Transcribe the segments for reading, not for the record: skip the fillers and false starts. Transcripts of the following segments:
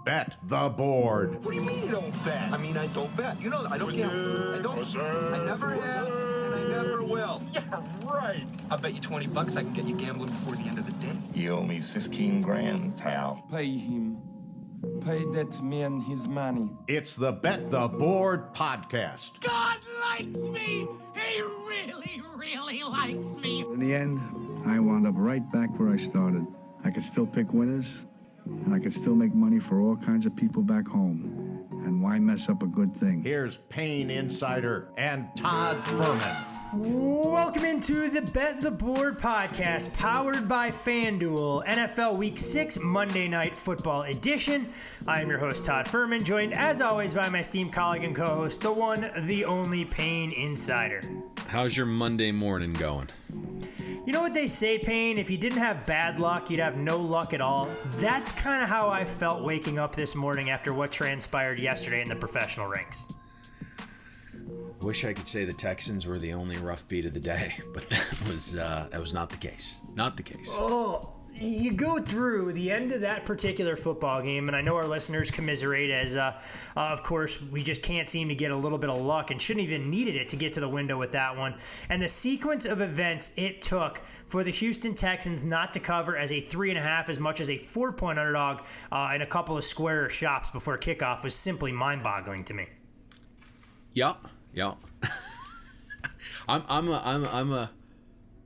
Bet the Board. What do you mean you don't bet? I mean, I don't bet. You know, I don't gamble. I don't. I never have, and I never will. Yeah, right. I'll bet you $20 I can get you gambling before the end of the day. You owe me 15 grand, pal. Pay him. Pay that man his money. It's the Bet the Board podcast. God likes me. He really, really likes me. In the end, I wound up right back where I started. I could still pick winners, and I could still make money for all kinds of people back home. And why mess up a good thing? Here's Payne Insider and Todd Furman. Welcome into the Bet the Board podcast, powered by FanDuel, NFL Week 6 Monday Night Football edition. I am your host, Todd Furman, joined as always by my esteemed colleague and co-host, the one, the only Payne Insider. How's your Monday morning going? You know what they say, Payne? If you didn't have bad luck, you'd have no luck at all. That's kind of how I felt waking up this morning after what transpired yesterday in the professional ranks. Wish I could say the Texans were the only rough beat of the day, but that was not the case. Not the case. Oh, you go through the end of that particular football game, and I know our listeners commiserate as, of course, we just can't seem to get a little bit of luck and shouldn't even needed it to get to the window with that one. And the sequence of events it took for the Houston Texans not to cover as a 3.5 as much as a 4-point underdog in a couple of square shops before kickoff was simply mind-boggling to me. Yep. I'm a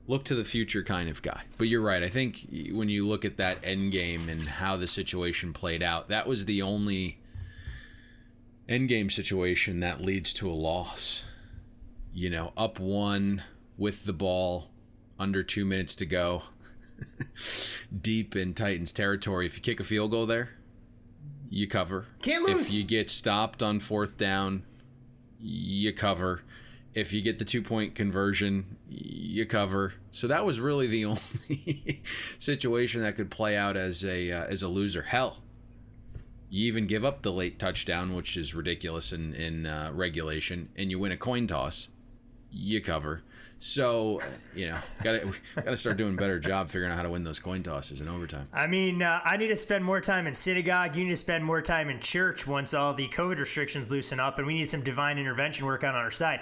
look to the future kind of guy. But you're right. I think when you look at that end game and how the situation played out, that was the only end game situation that leads to a loss. You know, up one with the ball, under 2 minutes to go, deep in Titans territory. If you kick a field goal there, you cover. Can't lose. If you get stopped on fourth down, you cover. If you get the 2-point conversion, you cover. So that was really the only situation that could play out as a loser. Hell, you even give up the late touchdown, which is ridiculous in regulation, and you win a coin toss, you cover. So, you know, gotta start doing a better job figuring out how to win those coin tosses in overtime. I mean, I need to spend more time in synagogue. You need to spend more time in church once all the COVID restrictions loosen up, and we need some divine intervention work on our side.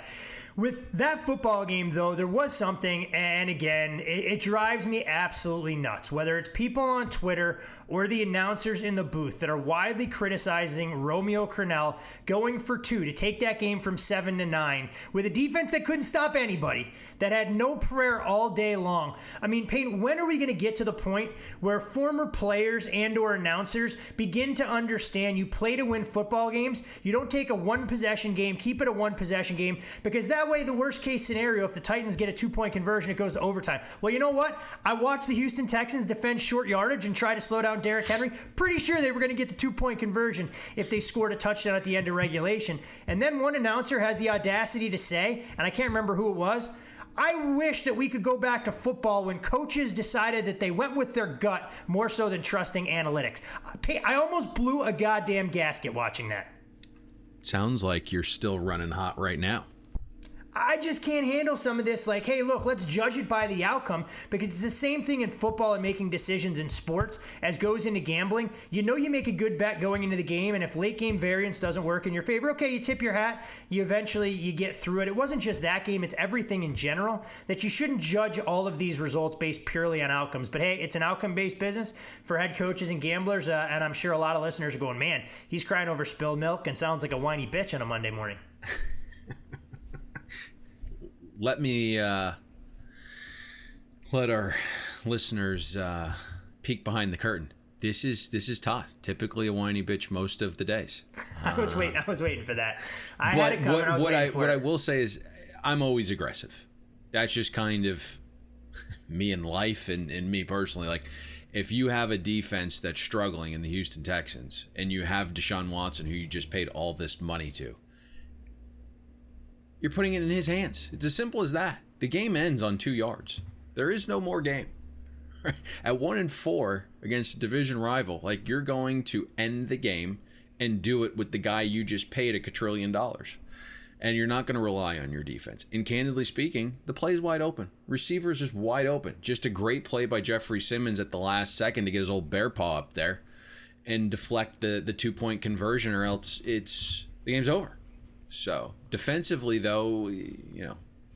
With that football game, though, there was something, and again, it drives me absolutely nuts. Whether it's people on Twitter or the announcers in the booth that are widely criticizing Romeo Crennel going for 2 to take that game from 7-9 with a defense that couldn't stop anybody, that had no prayer all day long. I mean, Payne, when are we going to get to the point where former players and or announcers begin to understand you play to win football games? You don't take a one-possession game, keep it a one-possession game, because that way, the worst-case scenario, if the Titans get a 2-point conversion, it goes to overtime. Well, you know what? I watched the Houston Texans defend short yardage and try to slow down Derrick Henry. Pretty sure they were going to get the 2-point conversion if they scored a touchdown at the end of regulation. And then one announcer has the audacity to say, and I can't remember who it was, I wish that we could go back to football when coaches decided that they went with their gut more so than trusting analytics. I almost blew a goddamn gasket watching that. Sounds like you're still running hot right now. I just can't handle some of this. Like, hey, look, let's judge it by the outcome, because it's the same thing in football and making decisions in sports as goes into gambling. You know, you make a good bet going into the game, and if late game variance doesn't work in your favor, okay, you tip your hat. You get through it. It wasn't just that game. It's everything in general, that you shouldn't judge all of these results based purely on outcomes. But hey, it's an outcome-based business for head coaches and gamblers, and I'm sure a lot of listeners are going, man, he's crying over spilled milk and sounds like a whiny bitch on a Monday morning. Let me let our listeners peek behind the curtain. This is Todd, typically a whiny bitch most of the days. I was waiting for that. What I will say is I'm always aggressive. That's just kind of me in life and me personally. Like, if you have a defense that's struggling in the Houston Texans and you have Deshaun Watson, who you just paid all this money to, you're putting it in his hands. It's as simple as that. The game ends on 2 yards. There is no more game. At 1-4 against a division rival, like, you're going to end the game and do it with the guy you just paid $1 quadrillion. And you're not going to rely on your defense. And candidly speaking, the play's wide open. Receivers is wide open. Just a great play by Jeffrey Simmons at the last second to get his old bear paw up there. and deflect the 2-point conversion, or else the game's over. So defensively, though,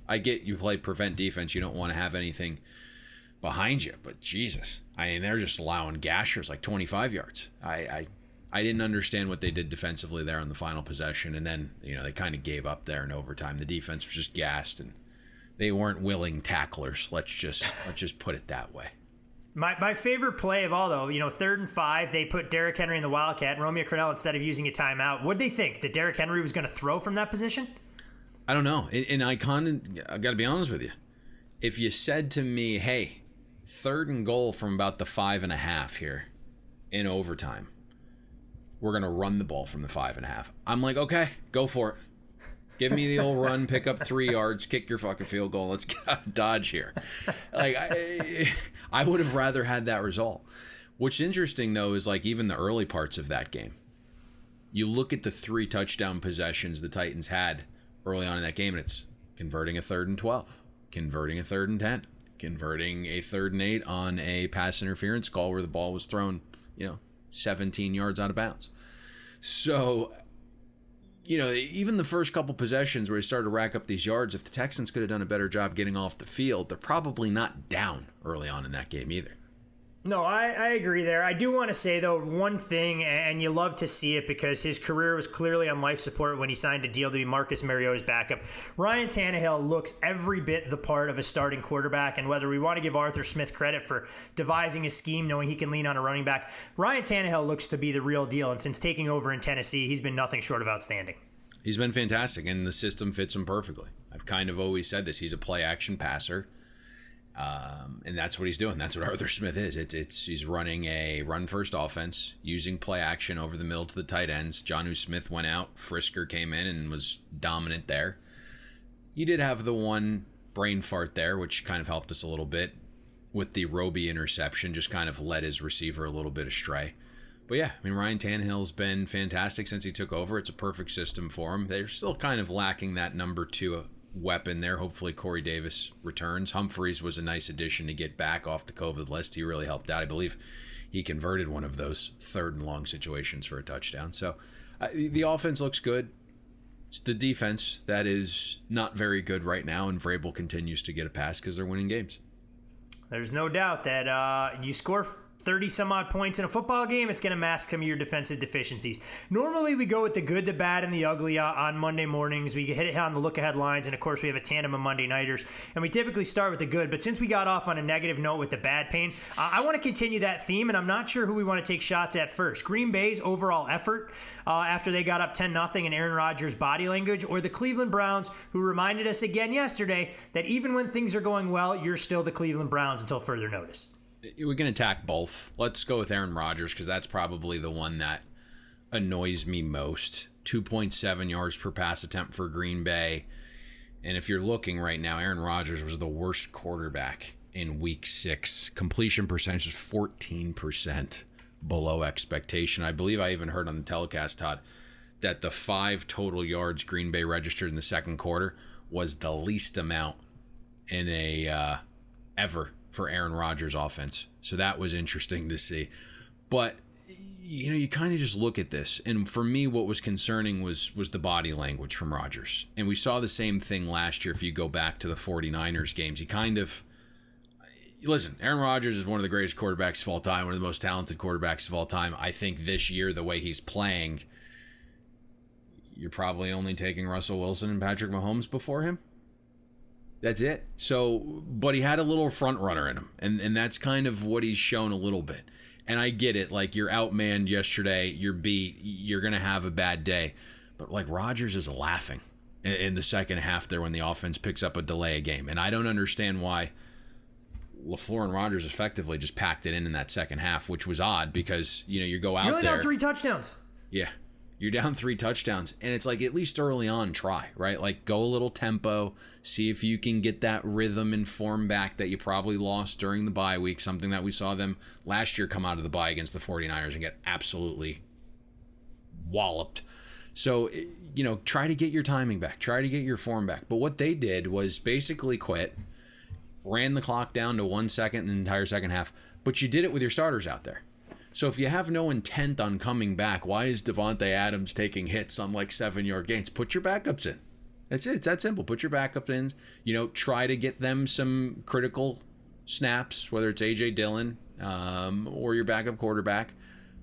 I get you play prevent defense. You don't want to have anything behind you, but Jesus, I mean, they're just allowing gashers like 25 yards. I didn't understand what they did defensively there on the final possession, and then they kind of gave up there in overtime. The defense was just gassed, and they weren't willing tacklers. Let's just put it that way. My favorite play of all, though, 3rd and 5, they put Derrick Henry in the Wildcat, and Romeo Crennel, instead of using a timeout, what did they think? That Derrick Henry was going to throw from that position? I don't know. And I got to be honest with you. If you said to me, hey, 3rd and goal from about the 5.5 here in overtime, we're going to run the ball from the 5.5. I'm like, okay, go for it. Give me the old run, pick up 3 yards, kick your fucking field goal. Let's get out of Dodge here. Like, I would have rather had that result. What's interesting, though, is like even the early parts of that game. You look at the 3 touchdown possessions the Titans had early on in that game, and it's converting a 3rd and 12, converting a 3rd and 10, converting a 3rd and 8 on a pass interference call where the ball was thrown, 17 yards out of bounds. So, even the first couple possessions where he started to rack up these yards, if the Texans could have done a better job getting off the field, they're probably not down early on in that game either. No, I agree there. I do want to say, though, one thing, and you love to see it because his career was clearly on life support when he signed a deal to be Marcus Mariota's backup. Ryan Tannehill looks every bit the part of a starting quarterback, and whether we want to give Arthur Smith credit for devising a scheme knowing he can lean on a running back, Ryan Tannehill looks to be the real deal, and since taking over in Tennessee, he's been nothing short of outstanding. He's been fantastic, and the system fits him perfectly. I've kind of always said this. He's a play-action passer. And that's what he's doing. That's what Arthur Smith is. He's running a run-first offense, using play action over the middle to the tight ends. Jonnu Smith went out. Frisker came in and was dominant there. You did have the one brain fart there, which kind of helped us a little bit with the Roby interception, just kind of led his receiver a little bit astray. But yeah, I mean, Ryan Tannehill's been fantastic since he took over. It's a perfect system for him. They're still kind of lacking that number 2 weapon there. Hopefully Corey Davis returns. Humphreys was a nice addition to get back off the COVID list. He really helped out. I believe he converted one of those 3rd and long situations for a touchdown. So the offense looks good. It's the defense that is not very good right now, and Vrabel continues to get a pass because they're winning games. There's no doubt that you score 30 some odd points in a football game, it's going to mask some of your defensive deficiencies. Normally we go with the good, the bad, and the ugly on Monday mornings. We hit it on the look ahead lines, and of course we have a tandem of Monday nighters, and we typically start with the good, but since we got off on a negative note with the bad, Payne, I want to continue that theme, and I'm not sure who we want to take shots at first. Green Bay's overall effort after they got up 10-0 in Aaron Rodgers' body language, or the Cleveland Browns, who reminded us again yesterday that even when things are going well, you're still the Cleveland Browns until further notice. We can attack both. Let's go with Aaron Rodgers because that's probably the one that annoys me most. 2.7 yards per pass attempt for Green Bay. And if you're looking right now, Aaron Rodgers was the worst quarterback in week 6. Completion percentage is 14% below expectation. I believe I even heard on the telecast, Todd, that the 5 total yards Green Bay registered in the second quarter was the least amount in a ever for Aaron Rodgers' offense. So that was interesting to see. But, you kind of just look at this. And for me, what was concerning was the body language from Rodgers. And we saw the same thing last year if you go back to the 49ers games. He kind of... Listen, Aaron Rodgers is one of the greatest quarterbacks of all time, one of the most talented quarterbacks of all time. I think this year, the way he's playing, you're probably only taking Russell Wilson and Patrick Mahomes before him. That's it. So, but he had a little front runner in him, and that's kind of what he's shown a little bit. And I get it. Like, you're outmanned yesterday, you're beat, you're going to have a bad day. But, like, Rodgers is laughing in the second half there when the offense picks up a delay a game. And I don't understand why LaFleur and Rodgers effectively just packed it in that second half, which was odd because, you go out there. You're only down 3 touchdowns. Yeah. You're down 3 touchdowns, and it's like at least early on, try, right? Like go a little tempo, see if you can get that rhythm and form back that you probably lost during the bye week, something that we saw them last year come out of the bye against the 49ers and get absolutely walloped. So, try to get your timing back, try to get your form back. But what they did was basically quit, ran the clock down to 1 second in the entire second half, but you did it with your starters out there. So if you have no intent on coming back, why is Devontae Adams taking hits on like 7-yard gains? Put your backups in. That's it. It's that simple. Put your backup in. Try to get them some critical snaps, whether it's A.J. Dillon or your backup quarterback.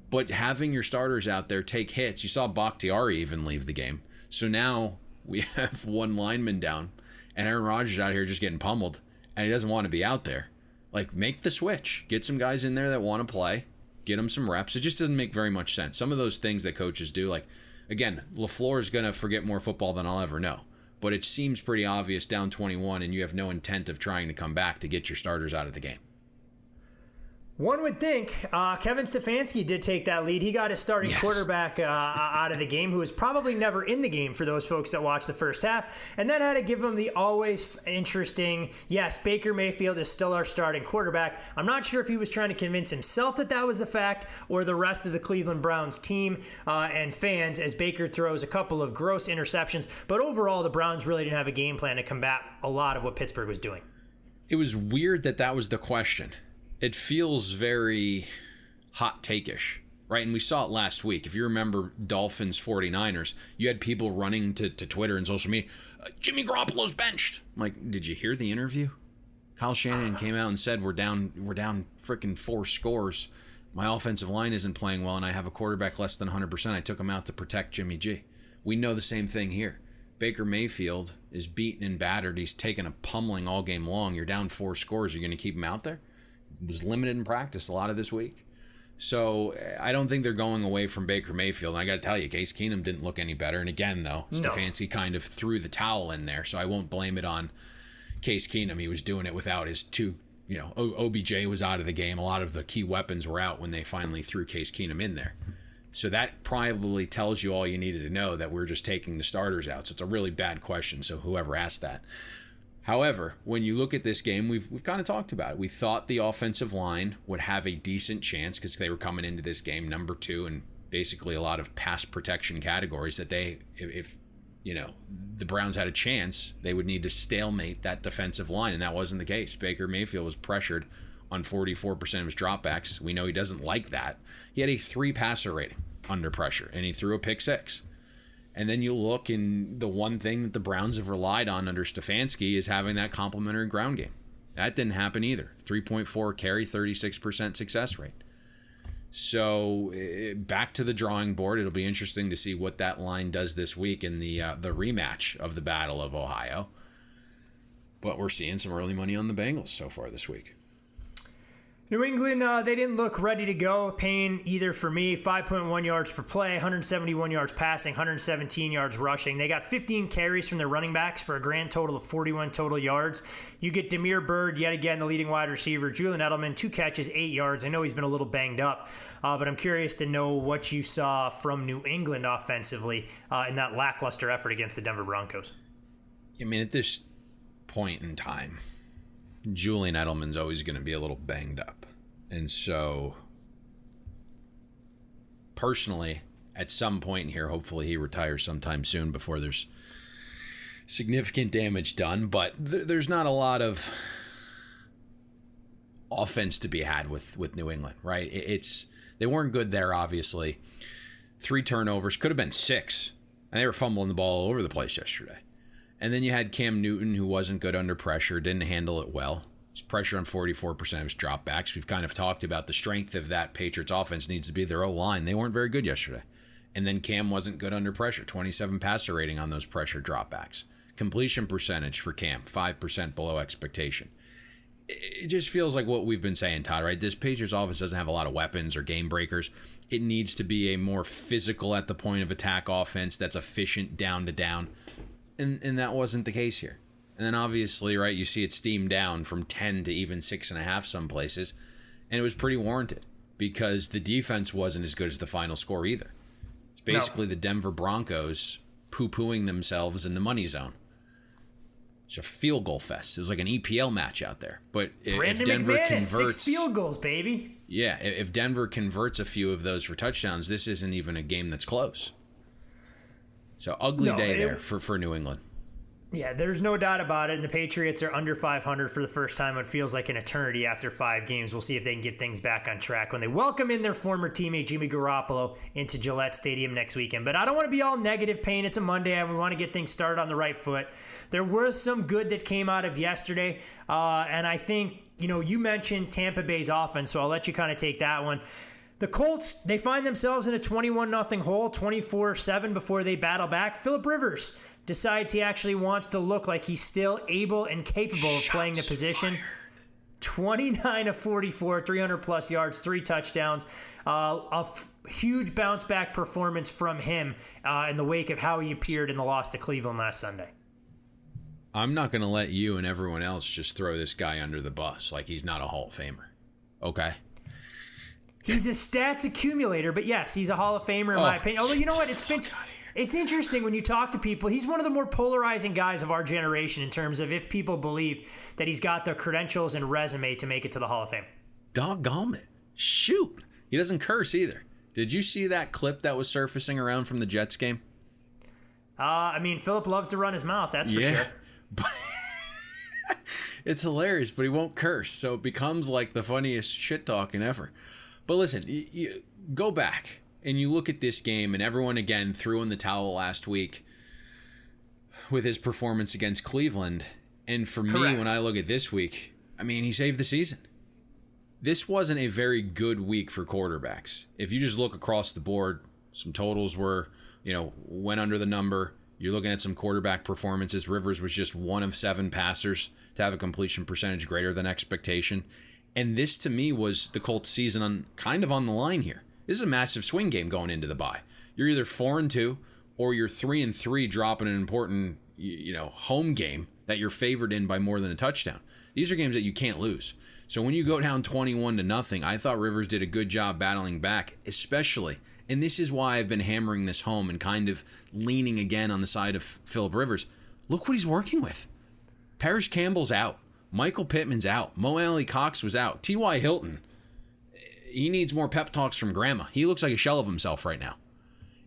But having your starters out there take hits. You saw Bakhtiari even leave the game. So now we have one lineman down, and Aaron Rodgers out here just getting pummeled, and he doesn't want to be out there. Like, make the switch. Get some guys in there that want to play. Get them some reps. It just doesn't make very much sense. Some of those things that coaches do, like, again, LaFleur is going to forget more football than I'll ever know. But it seems pretty obvious down 21 and you have no intent of trying to come back to get your starters out of the game. One would think Kevin Stefanski did take that lead. He got his starting quarterback out of the game, who was probably never in the game for those folks that watched the first half, and then had to give him the always interesting, yes, Baker Mayfield is still our starting quarterback. I'm not sure if he was trying to convince himself that that was the fact or the rest of the Cleveland Browns team and fans, as Baker throws a couple of gross interceptions. But overall, the Browns really didn't have a game plan to combat a lot of what Pittsburgh was doing. It was weird that was the question. It feels very hot take-ish, right? And we saw it last week. If you remember Dolphins 49ers, you had people running to Twitter and social media, Jimmy Garoppolo's benched. I'm like, did you hear the interview? Kyle Shanahan came out and said, we're down freaking 4 scores. My offensive line isn't playing well, and I have a quarterback less than 100%. I took him out to protect Jimmy G. We know the same thing here. Baker Mayfield is beaten and battered. He's taken a pummeling all game long. You're down 4 scores. You're going to keep him out there? Was limited in practice a lot of this week. So I don't think they're going away from Baker Mayfield. And I got to tell you, Case Keenum didn't look any better. And again, though, Stefanski kind of threw the towel in there. So I won't blame it on Case Keenum. He was doing it without his two, OBJ was out of the game. A lot of the key weapons were out when they finally threw Case Keenum in there. So that probably tells you all you needed to know, that we're just taking the starters out. So it's a really bad question. So whoever asked that. However, when you look at this game, we've kind of talked about it. We thought the offensive line would have a decent chance because they were coming into this game number 2 and basically a lot of pass protection categories, that if the Browns had a chance, they would need to stalemate that defensive line, and that wasn't the case. Baker Mayfield was pressured on 44% of his dropbacks. We know he doesn't like that. He had a 3 passer rating under pressure, and he threw a pick 6. And then you look, and the one thing that the Browns have relied on under Stefanski is having that complementary ground game. That didn't happen either. 3.4 carry, 36% success rate. So back to the drawing board. It'll be interesting to see what that line does this week in the rematch of the Battle of Ohio. But we're seeing some early money on the Bengals so far this week. New England, they didn't look ready to go. Payne either for me. 5.1 yards per play, 171 yards passing, 117 yards rushing. They got 15 carries from their running backs for a grand total of 41 total yards. You get Damiere Byrd, yet again, the leading wide receiver. Julian Edelman, 2 catches, 8 yards. I know he's been a little banged up, but I'm curious to know what you saw from New England offensively in that lackluster effort against the Denver Broncos. I mean, at this point in time, Julian Edelman's always going to be a little banged up. And so, personally, at some point in here, hopefully he retires sometime soon before there's significant damage done. But there's not a lot of offense to be had with New England, right? They weren't good there, obviously. 3 turnovers, could have been 6. And they were fumbling the ball all over the place yesterday. And then you had Cam Newton, who wasn't good under pressure, didn't handle it well. His pressure on 44% of his dropbacks. We've kind of talked about the strength of that Patriots offense needs to be their O-line. They weren't very good yesterday. And then Cam wasn't good under pressure. 27 passer rating on those pressure dropbacks. Completion percentage for Cam, 5% below expectation. It just feels like what we've been saying, Todd, right? This Patriots offense doesn't have a lot of weapons or game breakers. It needs to be a more physical at the point of attack offense that's efficient down to down. And that wasn't the case here. And then obviously, right, you see it steam down from 10 to even 6.5 some places. And it was pretty warranted because the defense wasn't as good as the final score either. It's basically the Denver Broncos poo-pooing themselves in the money zone. It's a field goal fest. It was like an EPL match out there. But if Denver converts 6 field goals, baby. Yeah, if Denver converts a few of those for touchdowns, this isn't even a game that's close. So ugly day there for New England. Yeah, there's no doubt about it. And the Patriots are under 500 for the first time. It feels like an eternity after 5 games. We'll see if they can get things back on track when they welcome in their former teammate Jimmy Garoppolo into Gillette Stadium next weekend. But I don't want to be all negative, Payne. It's a Monday, and we want to get things started on the right foot. There was some good that came out of yesterday, and I think, you mentioned Tampa Bay's offense, so I'll let you kind of take that one. The Colts, they find themselves in a 21-0 hole, 24-7 before they battle back. Phillip Rivers decides he actually wants to look like he's still able and capable of playing the position. 29 of 44, 300-plus yards, 3 touchdowns. Huge bounce-back performance from him in the wake of how he appeared in the loss to Cleveland last Sunday. I'm not going to let you and everyone else just throw this guy under the bus like he's not a Hall of Famer. Okay? He's a stats accumulator, but yes, he's a Hall of Famer in my opinion. Although, you know what? It's interesting when you talk to people. He's one of the more polarizing guys of our generation in terms of if people believe that he's got the credentials and resume to make it to the Hall of Fame. Doggone it. Shoot. He doesn't curse either. Did you see that clip that was surfacing around from the Jets game? Phillip loves to run his mouth, that's for sure. But it's hilarious, but he won't curse, so it becomes like the funniest shit talking ever. But listen, you go back and you look at this game, and everyone again threw in the towel last week with his performance against Cleveland. And for me, when I look at this week, he saved the season. This wasn't a very good week for quarterbacks. If you just look across the board, some totals were, went under the number. You're looking at some quarterback performances. Rivers was just 1 of 7 passers to have a completion percentage greater than expectation. And this, to me, was the Colts season kind of on the line here. This is a massive swing game going into the bye. You're either 4-2 or you're 3-3 dropping an important, home game that you're favored in by more than a touchdown. These are games that you can't lose. So when you go down 21-0, I thought Rivers did a good job battling back, especially, and this is why I've been hammering this home and kind of leaning again on the side of Phillip Rivers. Look what he's working with. Parrish Campbell's out. Michael Pittman's out. Mo Alley Cox was out. T.Y. Hilton, he needs more pep talks from grandma. He looks like a shell of himself right now.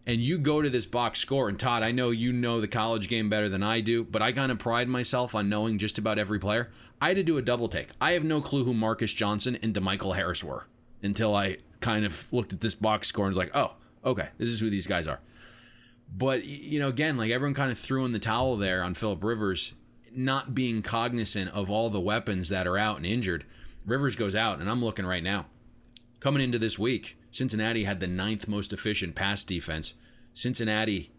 And you go to this box score, and Todd, I know you know the college game better than I do, but I kind of pride myself on knowing just about every player. I had to do a double take. I have no clue who Marcus Johnson and DeMichael Harris were until I kind of looked at this box score and was like, oh, okay, this is who these guys are. But, again, like everyone kind of threw in the towel there on Phillip Rivers, not being cognizant of all the weapons that are out and injured. Rivers goes out, and I'm looking right now. Coming into this week, Cincinnati had the 9th most efficient pass defense. Cincinnati,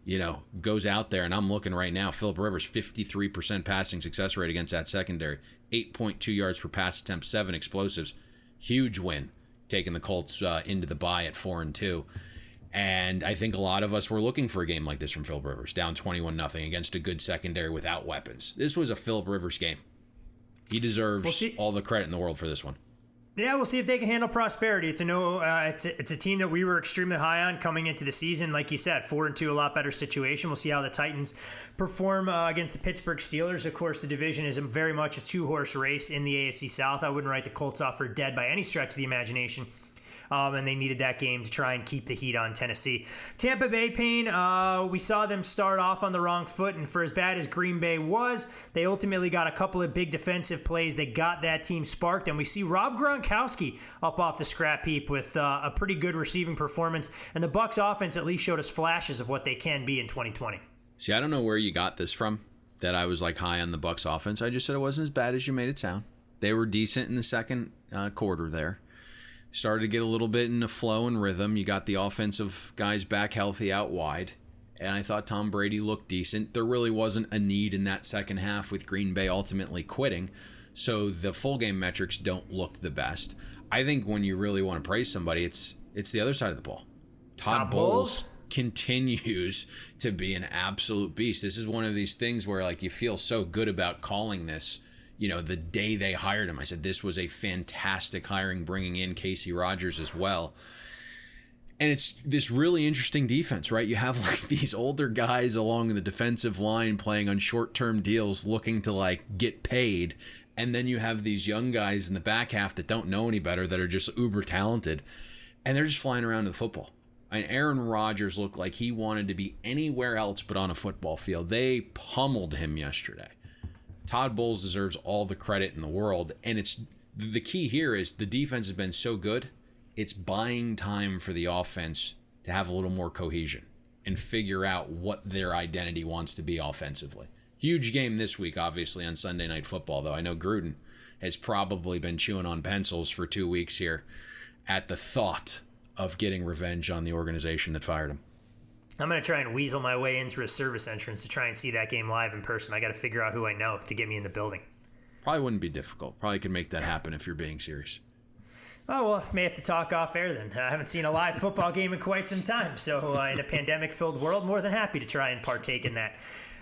goes out there, and I'm looking right now. Phillip Rivers, 53% passing success rate against that secondary. 8.2 yards per pass attempt, 7 explosives. Huge win, taking the Colts into the bye at 4-2. And I think a lot of us were looking for a game like this from Phillip Rivers, down 21-0 against a good secondary without weapons. This was a Phillip Rivers game. He deserves all the credit in the world for this one. Yeah, we'll see if they can handle prosperity. It's a team that we were extremely high on coming into the season. Like you said, 4-2, a lot better situation. We'll see how the Titans perform against the Pittsburgh Steelers. Of course, the division is very much a 2-horse race in the AFC South. I wouldn't write the Colts off for dead by any stretch of the imagination. And they needed that game to try and keep the heat on Tennessee. Tampa Bay, Payne, we saw them start off on the wrong foot, and for as bad as Green Bay was, they ultimately got a couple of big defensive plays that got that team sparked, and we see Rob Gronkowski up off the scrap heap with a pretty good receiving performance, and the Bucs offense at least showed us flashes of what they can be in 2020. See, I don't know where you got this from, that I was like high on the Bucs offense. I just said it wasn't as bad as you made it sound. They were decent in the second quarter there. Started to get a little bit in a flow and rhythm. You got the offensive guys back healthy out wide. And I thought Tom Brady looked decent. There really wasn't a need in that second half with Green Bay ultimately quitting. So the full game metrics don't look the best. I think when you really want to praise somebody, it's the other side of the ball. Todd Bowles continues to be an absolute beast. This is one of these things where like you feel so good about calling this. The day they hired him, I said this was a fantastic hiring, bringing in Casey Rogers as well. And it's this really interesting defense, right? You have like these older guys along the defensive line playing on short-term deals looking to like get paid. And then you have these young guys in the back half that don't know any better, that are just uber talented. And they're just flying around to the football. And Aaron Rodgers looked like he wanted to be anywhere else but on a football field. They pummeled him yesterday. Todd Bowles deserves all the credit in the world. And it's the key here is the defense has been so good, it's buying time for the offense to have a little more cohesion and figure out what their identity wants to be offensively. Huge game this week, obviously, on Sunday Night Football, though. I know Gruden has probably been chewing on pencils for 2 weeks here at the thought of getting revenge on the organization that fired him. I'm going to try and weasel my way in through a service entrance to try and see that game live in person. I got to figure out who I know to get me in the building. Probably wouldn't be difficult. Probably could make that happen if you're being serious. Oh, well, may have to talk off air then. I haven't seen a live football game in quite some time. So in a pandemic-filled world, more than happy to try and partake in that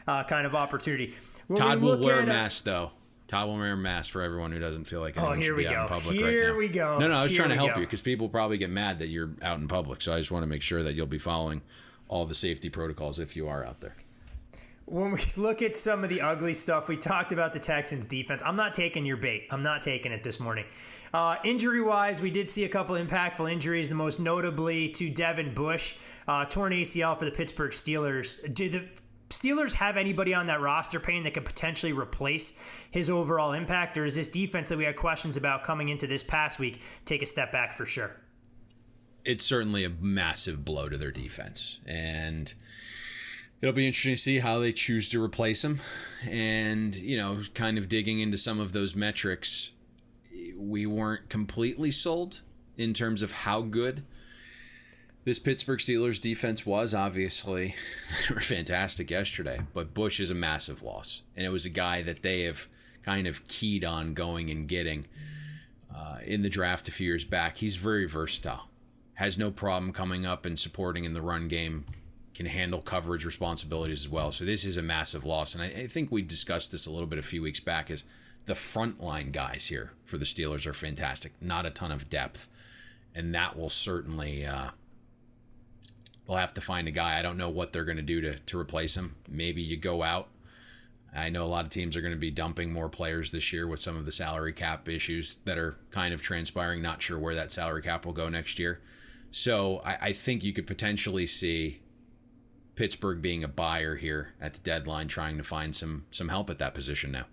kind of opportunity. Todd will wear a mask, though. Todd will wear a mask for everyone who doesn't feel like anyone should be out in public right now. Here we go. No, I was trying to help you because people probably get mad that you're out in public. So I just want to make sure that you'll be following all the safety protocols if you are out there. When we look at some of the ugly stuff, we talked about the Texans defense. I'm not taking your bait. I'm not taking it this morning. Injury-wise, we did see a couple impactful injuries, the most notably to Devin Bush, torn ACL for the Pittsburgh Steelers. Do the Steelers have anybody on that roster, Payne, that could potentially replace his overall impact, or is this defense that we had questions about coming into this past week take a step back for sure? It's certainly a massive blow to their defense, and it'll be interesting to see how they choose to replace him. And, kind of digging into some of those metrics, we weren't completely sold in terms of how good this Pittsburgh Steelers defense was. Obviously, they were fantastic yesterday, but Bush is a massive loss. And it was a guy that they have kind of keyed on going and getting in the draft a few years back. He's very versatile, has no problem coming up and supporting in the run game, can handle coverage responsibilities as well. So this is a massive loss. And I think we discussed this a little bit a few weeks back, is the frontline guys here for the Steelers are fantastic. Not a ton of depth. And that will certainly... they'll have to find a guy. I don't know what they're going to do to replace him. Maybe you go out. I know a lot of teams are going to be dumping more players this year with some of the salary cap issues that are kind of transpiring. Not sure where that salary cap will go next year. So I think you could potentially see Pittsburgh being a buyer here at the deadline, trying to find some help at that position now.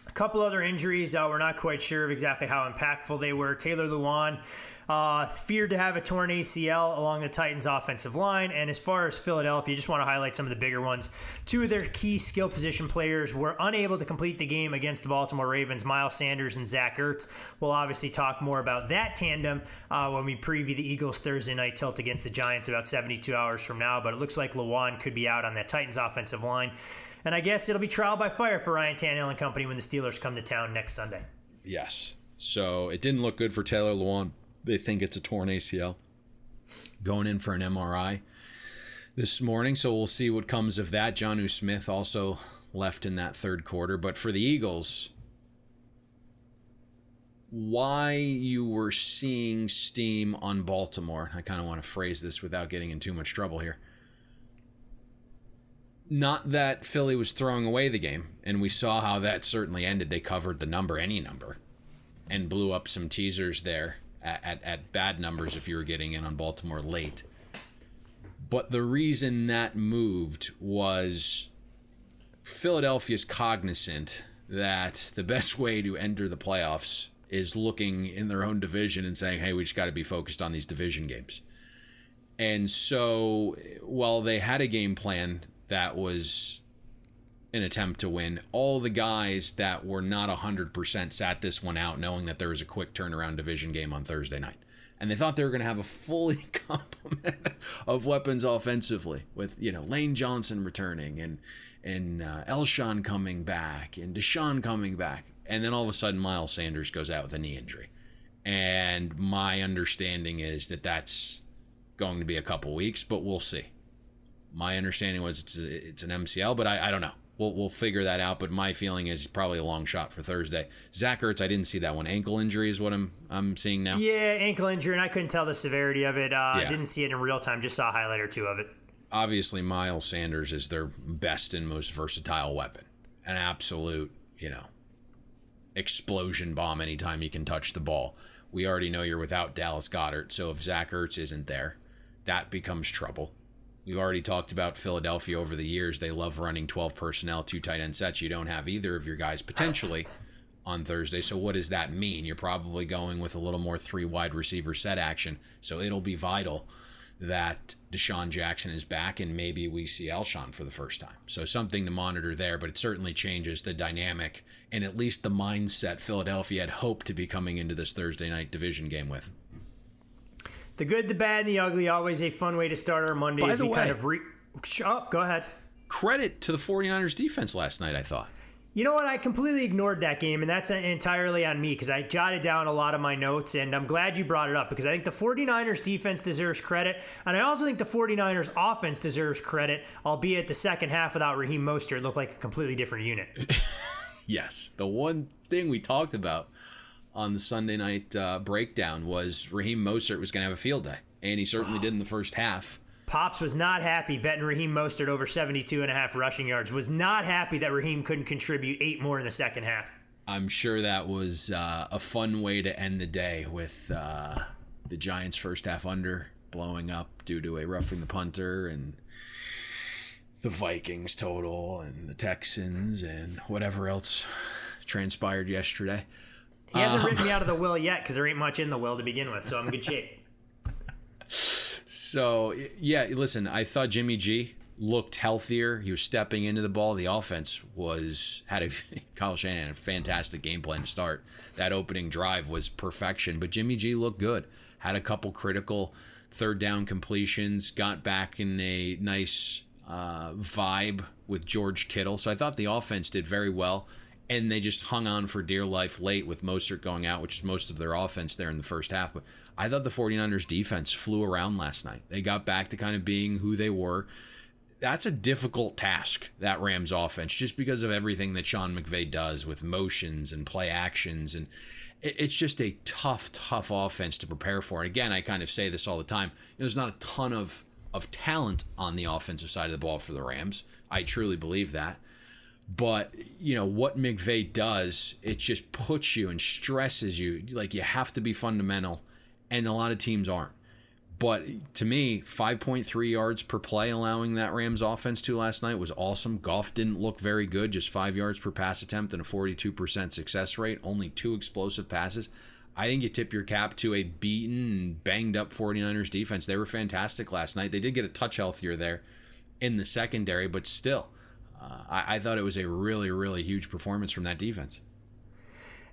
A couple other injuries. We're not quite sure of exactly how impactful they were. Taylor Lewan feared to have a torn ACL along the Titans' offensive line. And as far as Philadelphia, just want to highlight some of the bigger ones. Two of their key skill position players were unable to complete the game against the Baltimore Ravens, Miles Sanders and Zach Ertz. We'll obviously talk more about that tandem when we preview the Eagles' Thursday night tilt against the Giants about 72 hours from now. But it looks like Lewan could be out on that Titans' offensive line. And I guess it'll be trial by fire for Ryan Tannehill and company when the Steelers come to town next Sunday. Yes. So it didn't look good for Taylor Lewan. They think it's a torn ACL. Going in for an MRI this morning, so we'll see what comes of that. Jonnu Smith also left in that third quarter. But for the Eagles, why you were seeing steam on Baltimore, I kind of want to phrase this without getting in too much trouble here. Not that Philly was throwing away the game, and we saw how that certainly ended. They covered the number, any number, and blew up some teasers there at bad numbers if you were getting in on Baltimore late. But the reason that moved was Philadelphia's cognizant that the best way to enter the playoffs is looking in their own division and saying, hey, we just got to be focused on these division games. And so while they had a game plan that was an attempt to win, all the guys that were not 100% sat this one out knowing that there was a quick turnaround division game on Thursday night. And they thought they were going to have a fully complement of weapons offensively with, Lane Johnson returning and Elshon coming back and Deshaun coming back. And then all of a sudden Miles Sanders goes out with a knee injury. And my understanding is that that's going to be a couple weeks, but we'll see. My understanding was it's an MCL, but I don't know. We'll figure that out. But my feeling is probably a long shot for Thursday. Zach Ertz, I didn't see that one. Ankle injury is what I'm seeing now. Yeah, ankle injury, and I couldn't tell the severity of it. Didn't see it in real time. Just saw a highlight or two of it. Obviously, Miles Sanders is their best and most versatile weapon. An absolute, explosion bomb anytime you can touch the ball. We already know you're without Dallas Goedert, so if Zach Ertz isn't there, that becomes trouble. We've already talked about Philadelphia over the years. They love running 12 personnel, 2 tight end sets. You don't have either of your guys potentially on Thursday. So what does that mean? You're probably going with a little more 3 wide receiver set action. So it'll be vital that Deshaun Jackson is back and maybe we see Alshon for the first time. So something to monitor there, but it certainly changes the dynamic and at least the mindset Philadelphia had hoped to be coming into this Thursday night division game with. The good, the bad, and the ugly, always a fun way to start our Monday. By the way, go ahead. Credit to the 49ers defense last night, I thought. You know what? I completely ignored that game, and that's entirely on me because I jotted down a lot of my notes, and I'm glad you brought it up because I think the 49ers defense deserves credit, and I also think the 49ers offense deserves credit, albeit the second half without Raheem Mostert looked like a completely different unit. Yes. The one thing we talked about on the Sunday night breakdown was Raheem Mostert was going to have a field day, and he certainly did in the first half. Pops was not happy betting Raheem Mostert over 72.5 rushing yards, was not happy that Raheem couldn't contribute 8 more in the second half. I'm sure that was a fun way to end the day with the Giants' first half under blowing up due to a roughing the punter and the Vikings total and the Texans and whatever else transpired yesterday. He hasn't written me out of the will yet because there ain't much in the will to begin with, so I'm in good shape. So, yeah, listen, I thought Jimmy G looked healthier. He was stepping into the ball. The offense Kyle Shanahan had a fantastic game plan to start. That opening drive was perfection, but Jimmy G looked good. Had a couple critical third down completions, got back in a nice vibe with George Kittle. So I thought the offense did very well. And they just hung on for dear life late with Mostert going out, which is most of their offense there in the first half. But I thought the 49ers defense flew around last night. They got back to kind of being who they were. That's a difficult task, that Rams offense, just because of everything that Sean McVay does with motions and play actions. And it's just a tough offense to prepare for. And again, I kind of say this all the time. There's not a ton of talent on the offensive side of the ball for the Rams. I truly believe that. But, what McVay does, it just puts you and stresses you. Like, you have to be fundamental, and a lot of teams aren't. But to me, 5.3 yards per play allowing that Rams offense to last night was awesome. Goff didn't look very good, just 5 yards per pass attempt and a 42% success rate, only 2 explosive passes. I think you tip your cap to a beaten and banged up 49ers defense. They were fantastic last night. They did get a touch healthier there in the secondary, but still. I thought it was a really, really huge performance from that defense.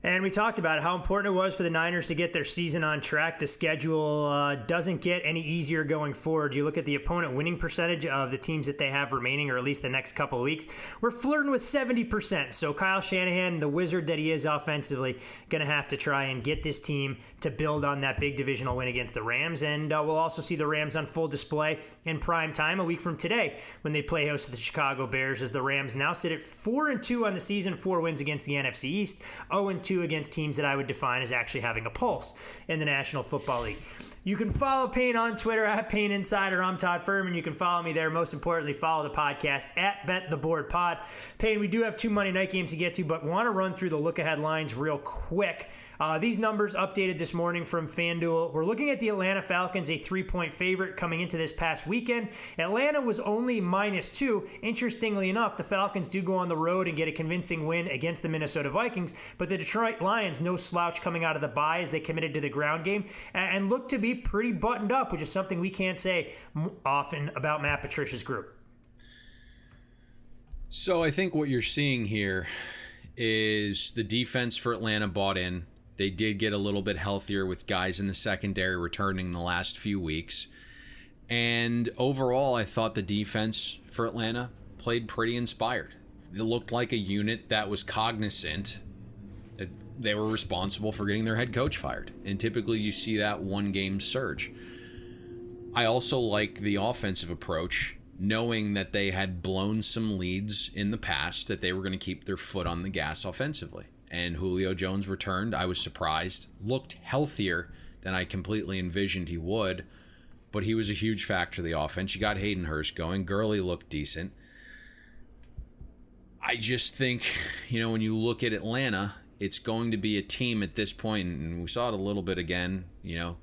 And we talked about how important it was for the Niners to get their season on track. The schedule doesn't get any easier going forward. You look at the opponent winning percentage of the teams that they have remaining, or at least the next couple of weeks. We're flirting with 70%. So Kyle Shanahan, the wizard that he is offensively, going to have to try and get this team to build on that big divisional win against the Rams. And we'll also see the Rams on full display in prime time a week from today when they play host to the Chicago Bears, as the Rams now sit at 4-2 on the season, 4 wins against the NFC East, 0-2 against teams that I would define as actually having a pulse in the National Football League. You can follow Payne on Twitter at Payne Insider. I'm Todd Furman. You can follow me there. Most importantly, follow the podcast at Bet the Board Pod. Payne, we do have 2 Monday night games to get to, but want to run through the look-ahead lines real quick. These numbers updated this morning from FanDuel. We're looking at the Atlanta Falcons, a 3-point favorite coming into this past weekend. Atlanta was only -2. Interestingly enough, the Falcons do go on the road and get a convincing win against the Minnesota Vikings, but the Detroit Lions, no slouch coming out of the bye as they committed to the ground game and look to be pretty buttoned up, which is something we can't say often about Matt Patricia's group. So I think what you're seeing here is the defense for Atlanta bought in. They did get a little bit healthier with guys in the secondary returning the last few weeks. And overall, I thought the defense for Atlanta played pretty inspired. It looked like a unit that was cognizant that they were responsible for getting their head coach fired. And typically you see that one-game surge. I also like the offensive approach, knowing that they had blown some leads in the past, that they were going to keep their foot on the gas offensively. And Julio Jones returned. I was surprised. Looked healthier than I completely envisioned he would, but he was a huge factor of the offense. You got Hayden Hurst going. Gurley looked decent. I just think, when you look at Atlanta, it's going to be a team at this point, and we saw it a little bit again,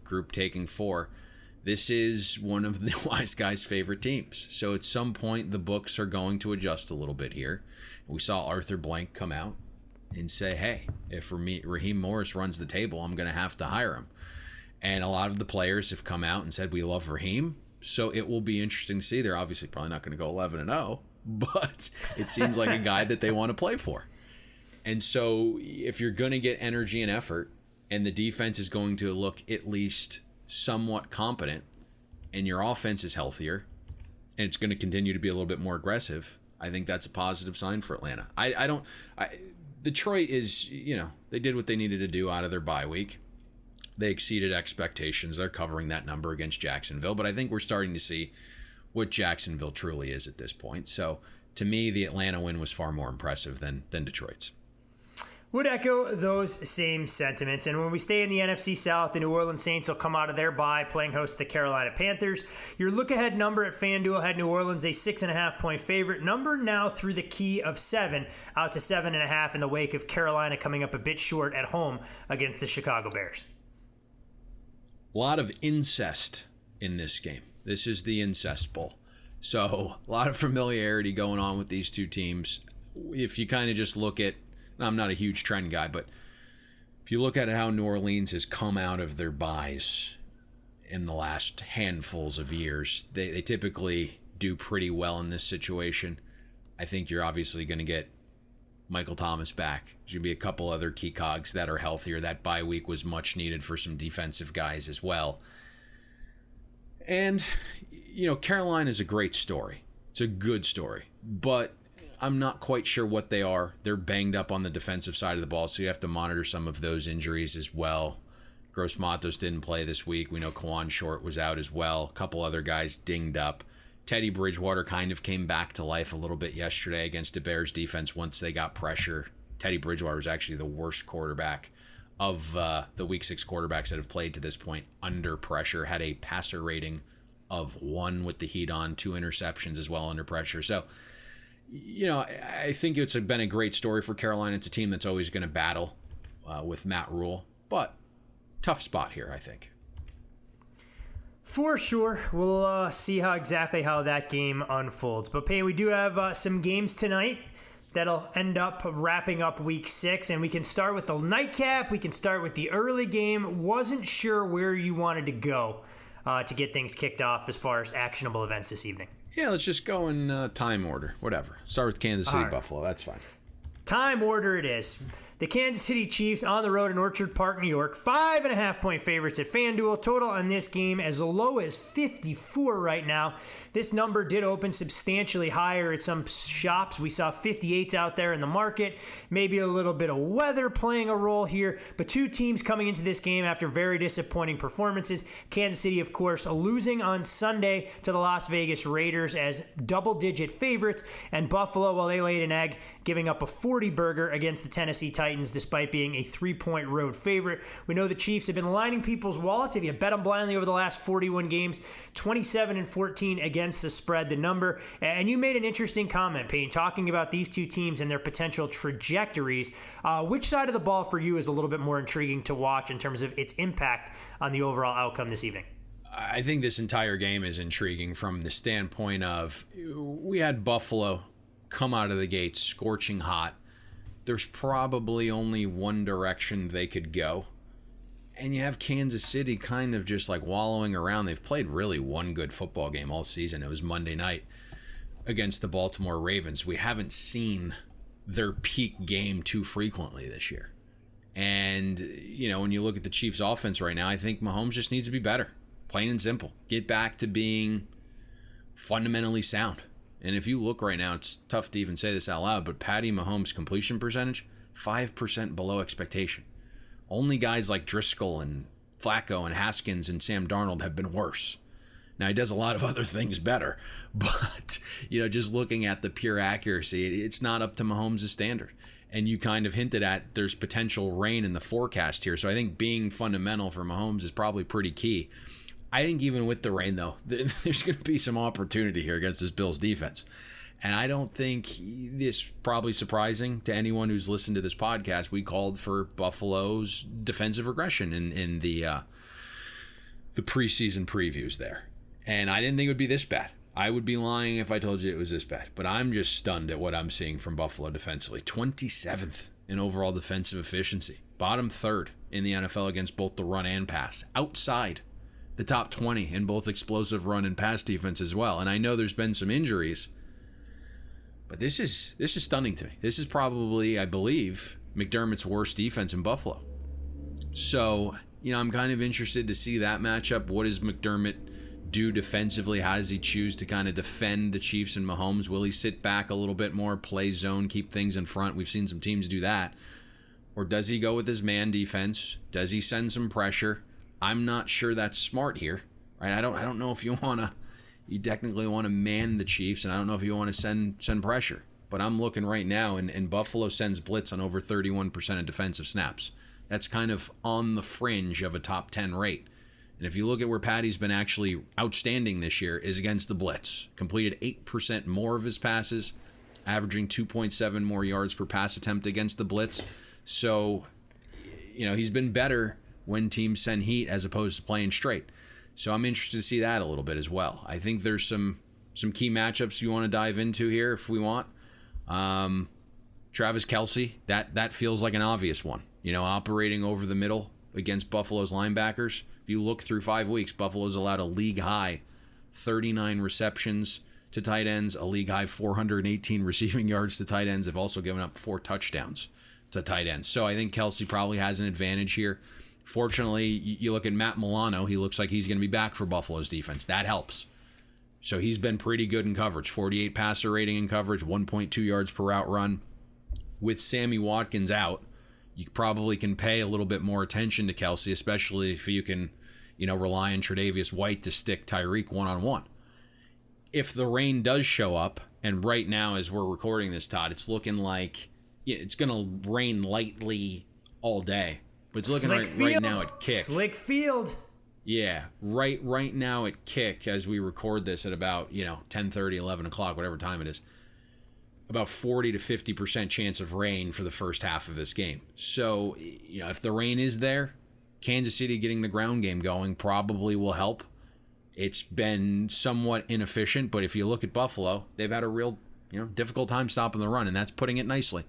group taking 4, this is one of the wise guys' favorite teams. So at some point, the books are going to adjust a little bit here. We saw Arthur Blank come out and say, hey, if Raheem Morris runs the table, I'm going to have to hire him. And a lot of the players have come out and said, we love Raheem. So it will be interesting to see. They're obviously probably not going to go 11-0, but it seems like a guy that they want to play for. And so if you're going to get energy and effort, and the defense is going to look at least somewhat competent, and your offense is healthier, and it's going to continue to be a little bit more aggressive, I think that's a positive sign for Atlanta. Detroit is, they did what they needed to do out of their bye week. They exceeded expectations. They're covering that number against Jacksonville, but I think we're starting to see what Jacksonville truly is at this point. So to me, the Atlanta win was far more impressive than Detroit's. Would echo those same sentiments. And when we stay in the NFC South, the New Orleans Saints will come out of their bye playing host to the Carolina Panthers. Your look-ahead number at FanDuel had New Orleans a 6.5-point favorite. Number now through the key of 7, out to 7.5 in the wake of Carolina coming up a bit short at home against the Chicago Bears. A lot of incest in this game. This is the incest bowl. So a lot of familiarity going on with these two teams. If you kind of just look at, I'm not a huge trend guy, but if you look at how New Orleans has come out of their buys in the last handfuls of years, they typically do pretty well in this situation. I think you're obviously going to get Michael Thomas back. There's going to be a couple other key cogs that are healthier. That bye week was much needed for some defensive guys as well. And, Carolina is a great story. It's a good story. But I'm not quite sure what they are. They're banged up on the defensive side of the ball, so you have to monitor some of those injuries as well. Gross Matos didn't play this week. We know Kawan Short was out as well. A couple other guys dinged up. Teddy Bridgewater kind of came back to life a little bit yesterday against the Bears defense once they got pressure. Teddy Bridgewater was actually the worst quarterback of the Week 6 quarterbacks that have played to this point under pressure. Had a passer rating of 1 with the heat on, 2 interceptions as well under pressure. So, I think it's been a great story for Carolina. It's a team that's always going to battle with Matt Rule, but tough spot here, I think. For sure. We'll see exactly how that game unfolds. But, Payne, we do have some games tonight that'll end up wrapping up Week 6, and we can start with the nightcap. We can start with the early game. Wasn't sure where you wanted to go to get things kicked off as far as actionable events this evening. Yeah, let's just go in time order. Whatever. Start with Kansas City, right. Buffalo. That's fine. Time order it is. The Kansas City Chiefs on the road in Orchard Park, New York. 5.5-point favorites at FanDuel. Total on this game as low as 54 right now. This number did open substantially higher at some shops. We saw 58s out there in the market. Maybe a little bit of weather playing a role here. But two teams coming into this game after very disappointing performances. Kansas City, of course, losing on Sunday to the Las Vegas Raiders as double-digit favorites. And Buffalo, well, they laid an egg, giving up a 40-burger against the Tennessee Titans despite being a 3-point road favorite. We know the Chiefs have been lining people's wallets. If you bet them blindly over the last 41 games, 27-14 against the spread, the number. And you made an interesting comment, Payne, talking about these two teams and their potential trajectories. Which side of the ball for you is a little bit more intriguing to watch in terms of its impact on the overall outcome this evening? I think this entire game is intriguing from the standpoint of we had Buffalo come out of the gates scorching hot. There's probably only one direction they could go. And you have Kansas City kind of just like wallowing around. They've played really one good football game all season. It was Monday night against the Baltimore Ravens. We haven't seen their peak game too frequently this year. And, when you look at the Chiefs' offense right now, I think Mahomes just needs to be better. Plain and simple. Get back to being fundamentally sound. And if you look right now, it's tough to even say this out loud, but Patty Mahomes' completion percentage, 5% below expectation. Only guys like Driscoll and Flacco and Haskins and Sam Darnold have been worse. Now, he does a lot of other things better, but, just looking at the pure accuracy, it's not up to Mahomes' standard. And you kind of hinted at there's potential rain in the forecast here, so I think being fundamental for Mahomes is probably pretty key. I think even with the rain, though, there's going to be some opportunity here against this Bills defense. And I don't think this is probably surprising to anyone who's listened to this podcast. We called for Buffalo's defensive regression in the the preseason previews there. And I didn't think it would be this bad. I would be lying if I told you it was this bad. But I'm just stunned at what I'm seeing from Buffalo defensively. 27th in overall defensive efficiency. Bottom third in the NFL against both the run and pass. Outside the top 20 in both explosive run and pass defense as well. And I know there's been some injuries, but this is stunning to me. This is probably, I believe, McDermott's worst defense in Buffalo. So, I'm kind of interested to see that matchup. What does McDermott do defensively? How does he choose to kind of defend the Chiefs and Mahomes? Will he sit back a little bit more, play zone, keep things in front? We've seen some teams do that. Or does he go with his man defense? Does he send some pressure? I'm not sure that's smart here. Right? I don't know if you technically want to man the Chiefs, and I don't know if you want to send pressure. But I'm looking right now, and Buffalo sends blitz on over 31% of defensive snaps. That's kind of on the fringe of a top 10 rate. And if you look at where Patty's been actually outstanding this year is against the blitz. Completed 8% more of his passes, averaging 2.7 more yards per pass attempt against the blitz. So, he's been better when teams send heat as opposed to playing straight. So I'm interested to see that a little bit as well. I think there's some key matchups you want to dive into here if we want. Travis Kelce, that feels like an obvious one. Operating over the middle against Buffalo's linebackers. If you look through 5 weeks, Buffalo's allowed a league high 39 receptions to tight ends, a league high 418 receiving yards to tight ends. They've also given up 4 touchdowns to tight ends. So I think Kelce probably has an advantage here. Fortunately, you look at Matt Milano, he looks like he's going to be back for Buffalo's defense. That helps. So he's been pretty good in coverage. 48 passer rating in coverage, 1.2 yards per route run. With Sammy Watkins out, you probably can pay a little bit more attention to Kelce, especially if you can, rely on Tre'Davious White to stick Tyreek one-on-one. If the rain does show up, and right now as we're recording this, Todd, it's looking like it's going to rain lightly all day. But it's looking right now at kick. Slick field. Yeah, right now at kick as we record this at about, 10:30, 11 o'clock, whatever time it is. About 40 to 50% chance of rain for the first half of this game. So, if the rain is there, Kansas City getting the ground game going probably will help. It's been somewhat inefficient, but if you look at Buffalo, they've had a real, difficult time stopping the run, and that's putting it nicely.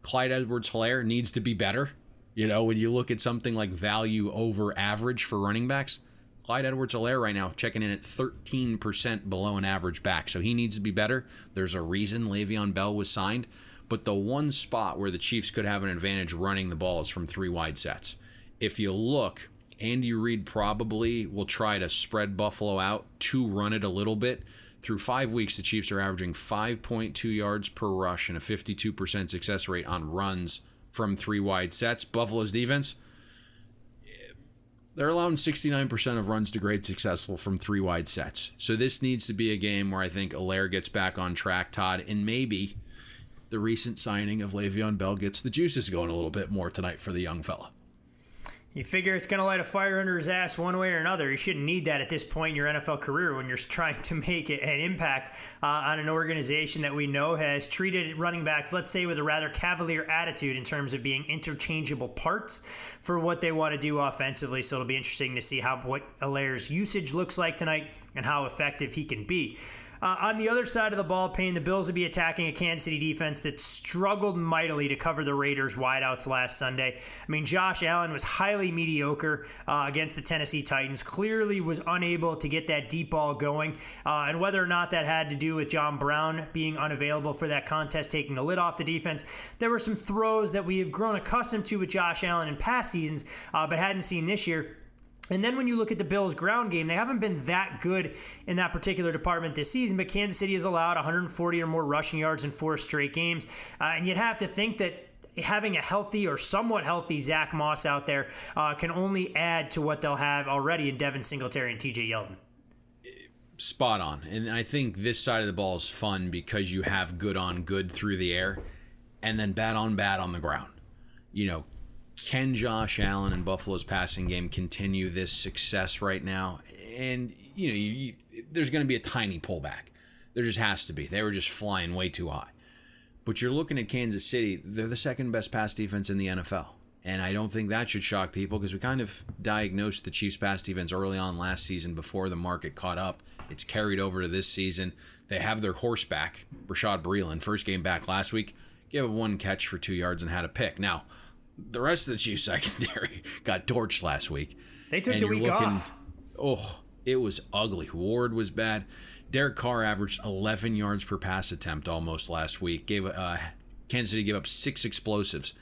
Clyde Edwards-Helaire needs to be better. When you look at something like value over average for running backs, Clyde Edwards-Helaire right now checking in at 13% below an average back. So he needs to be better. There's a reason Le'Veon Bell was signed. But the one spot where the Chiefs could have an advantage running the ball is from 3 wide sets. If you look, Andy Reid probably will try to spread Buffalo out to run it a little bit. Through 5 weeks, the Chiefs are averaging 5.2 yards per rush and a 52% success rate on runs from 3 wide sets. Buffalo's defense, they're allowing 69% of runs to grade successful from 3 wide sets. So this needs to be a game where I think Helaire gets back on track, Todd, and maybe the recent signing of Le'Veon Bell gets the juices going a little bit more tonight for the young fella. You figure it's going to light a fire under his ass one way or another. You shouldn't need that at this point in your NFL career when you're trying to make an impact on an organization that we know has treated running backs, let's say, with a rather cavalier attitude in terms of being interchangeable parts for what they want to do offensively. So it'll be interesting to see what Helaire's usage looks like tonight and how effective he can be. On the other side of the ball, Payne, the Bills will be attacking a Kansas City defense that struggled mightily to cover the Raiders' wideouts last Sunday. I mean, Josh Allen was highly mediocre against the Tennessee Titans, clearly was unable to get that deep ball going, and whether or not that had to do with John Brown being unavailable for that contest, taking the lid off the defense, there were some throws that we have grown accustomed to with Josh Allen in past seasons, but hadn't seen this year. And then when you look at the Bills' ground game, they haven't been that good in that particular department this season, but Kansas City has allowed 140 or more rushing yards in 4 straight games. And you'd have to think that having a healthy or somewhat healthy Zach Moss out there can only add to what they'll have already in Devin Singletary and TJ Yeldon. Spot on. And I think this side of the ball is fun because you have good on good through the air and then bad on the ground. Can Josh Allen and Buffalo's passing game continue this success right now? And, there's going to be a tiny pullback. There just has to be. They were just flying way too high. But you're looking at Kansas City. They're the second best pass defense in the NFL. And I don't think that should shock people because we kind of diagnosed the Chiefs' pass defense early on last season before the market caught up. It's carried over to this season. They have their horseback, Rashad Breeland, first game back last week, gave up 1 catch for 2 yards and had a pick. Now, the rest of the Chiefs secondary got torched last week. They took the week off. Oh, it was ugly. Ward was bad. Derek Carr averaged 11 yards per pass attempt almost last week. Kansas City gave up 6 explosives.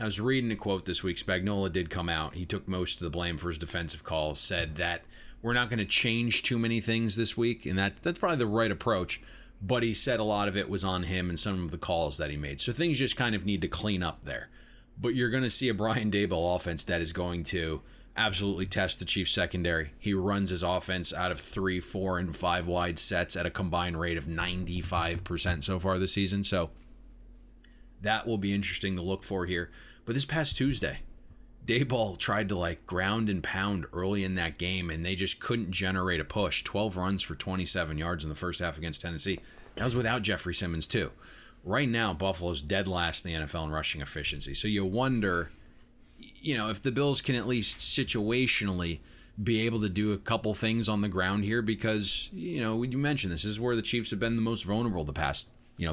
I was reading a quote this week. Spagnuolo did come out. He took most of the blame for his defensive calls, said that we're not going to change too many things this week, and that's probably the right approach, but he said a lot of it was on him and some of the calls that he made. So things just kind of need to clean up there. But you're going to see a Brian Daboll offense that is going to absolutely test the Chiefs secondary. He runs his offense out of 3, 4, and 5 wide sets at a combined rate of 95% so far this season. So that will be interesting to look for here. But this past Tuesday, Daboll tried to ground and pound early in that game, and they just couldn't generate a push. 12 runs for 27 yards in the first half against Tennessee. That was without Jeffrey Simmons, too. Right now, Buffalo's dead last in the NFL in rushing efficiency. So you wonder, if the Bills can at least situationally be able to do a couple things on the ground here because, you mentioned this is where the Chiefs have been the most vulnerable the past,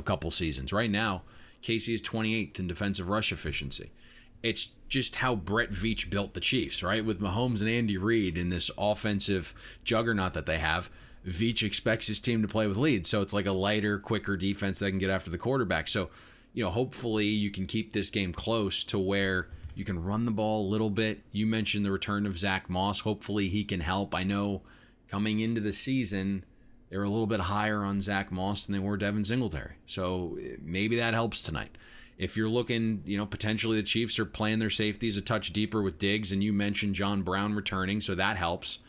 couple seasons. Right now, KC is 28th in defensive rush efficiency. It's just how Brett Veach built the Chiefs, right? With Mahomes and Andy Reid in this offensive juggernaut that they have, Veach expects his team to play with leads. So it's like a lighter, quicker defense that can get after the quarterback. So, hopefully you can keep this game close to where you can run the ball a little bit. You mentioned the return of Zach Moss. Hopefully he can help. I know coming into the season, they were a little bit higher on Zach Moss than they were Devin Singletary. So maybe that helps tonight. If you're looking, potentially the Chiefs are playing their safeties a touch deeper with Diggs, and you mentioned John Brown returning, so that helps.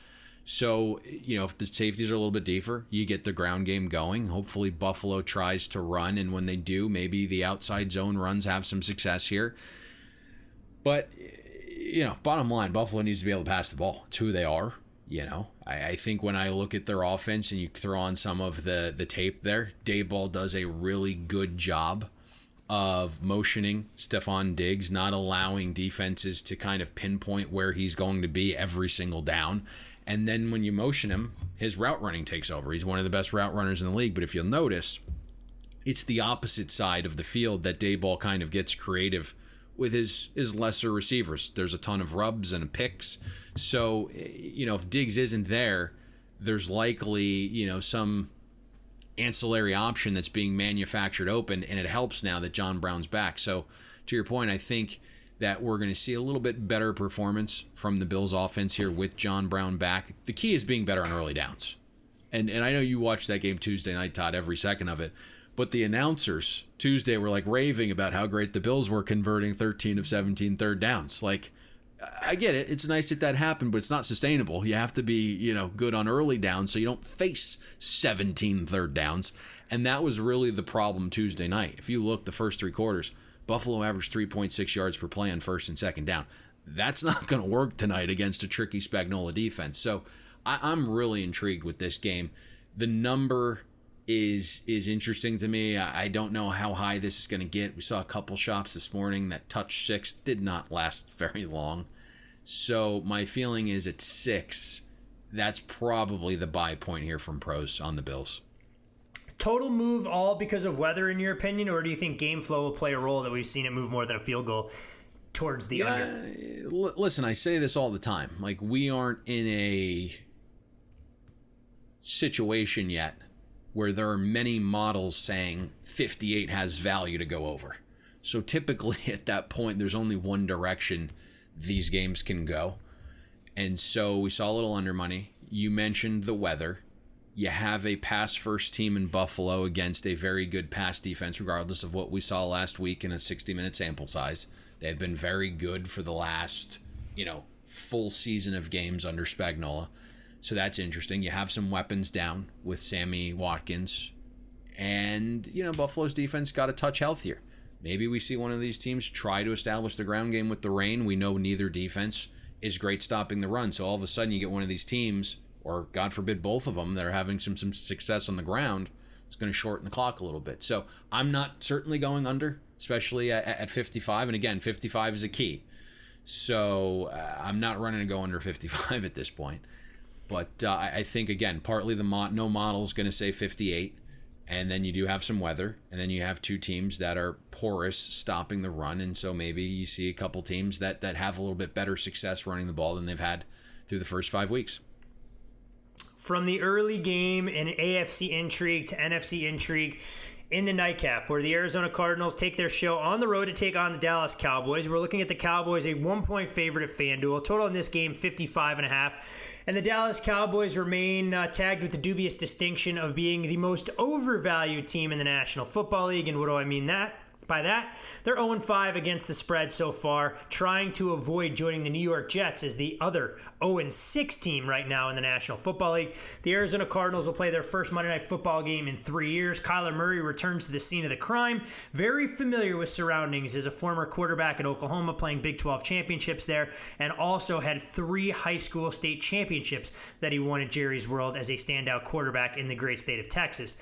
So, if the safeties are a little bit deeper, you get the ground game going. Hopefully Buffalo tries to run, and when they do, maybe the outside zone runs have some success here. But, bottom line, Buffalo needs to be able to pass the ball. It's who they are. I think when I look at their offense and you throw on some of the tape there, Daboll does a really good job of motioning Stephon Diggs, not allowing defenses to kind of pinpoint where he's going to be every single down. And then when you motion him, his route running takes over. He's one of the best route runners in the league. But if you'll notice, it's the opposite side of the field that Daboll kind of gets creative with his lesser receivers. There's a ton of rubs and picks. So, if Diggs isn't there, there's likely, some ancillary option that's being manufactured open, and it helps now that John Brown's back. So, to your point, I think that we're going to see a little bit better performance from the Bills offense here with John Brown back. The key is being better on early downs. And I know you watched that game Tuesday night, Todd, every second of it. But the announcers Tuesday were raving about how great the Bills were converting 13 of 17 third downs. I get it. It's nice that happened, but it's not sustainable. You have to be, good on early downs so you don't face 17 third downs. And that was really the problem Tuesday night. If you look the first 3 quarters, Buffalo averaged 3.6 yards per play on first and second down. That's not going to work tonight against a tricky Spagnuolo defense. So I'm really intrigued with this game. The number is interesting to me. I don't know how high this is going to get. We saw a couple shops this morning that touched 6, did not last very long. So my feeling is at 6, that's probably the buy point here from pros on the Bills. Total move all because of weather, in your opinion, or do you think game flow will play a role that we've seen it move more than a field goal towards the under? Listen, I say this all the time. We aren't in a situation yet where there are many models saying 58 has value to go over. So typically at that point, there's only one direction these games can go. And so we saw a little under money. You mentioned the weather. You have a pass-first team in Buffalo against a very good pass defense, regardless of what we saw last week in a 60-minute sample size. They've been very good for the last, full season of games under Spagnuolo. So that's interesting. You have some weapons down with Sammy Watkins. And, Buffalo's defense got a touch healthier. Maybe we see one of these teams try to establish the ground game with the rain. We know neither defense is great stopping the run. So all of a sudden you get one of these teams, or God forbid both of them, that are having some success on the ground. It's going to shorten the clock a little bit. So I'm not certainly going under, especially at 55. And again, 55 is a key. So I'm not running to go under 55 at this point. But I think, again, partly the no model is going to say 58. And then you do have some weather. And then you have two teams that are porous stopping the run. And so maybe you see a couple teams that have a little bit better success running the ball than they've had through the first 5 weeks. From the early game in AFC intrigue to NFC intrigue in the nightcap, where the Arizona Cardinals take their show on the road to take on the Dallas Cowboys. We're looking at the Cowboys, a 1-point favorite at FanDuel. Total in this game, 55.5. And the Dallas Cowboys remain tagged with the dubious distinction of being the most overvalued team in the National Football League. And what do I mean by that? They're 0-5 against the spread so far, trying to avoid joining the New York Jets as the other 0-6 team right now in the National Football League. The Arizona Cardinals will play their first Monday Night Football game in 3 years. Kyler Murray returns to the scene of the crime, very familiar with surroundings as a former quarterback at Oklahoma, playing Big 12 championships there, and also had 3 high school state championships that he won at Jerry's World as a standout quarterback in the great state of Texas.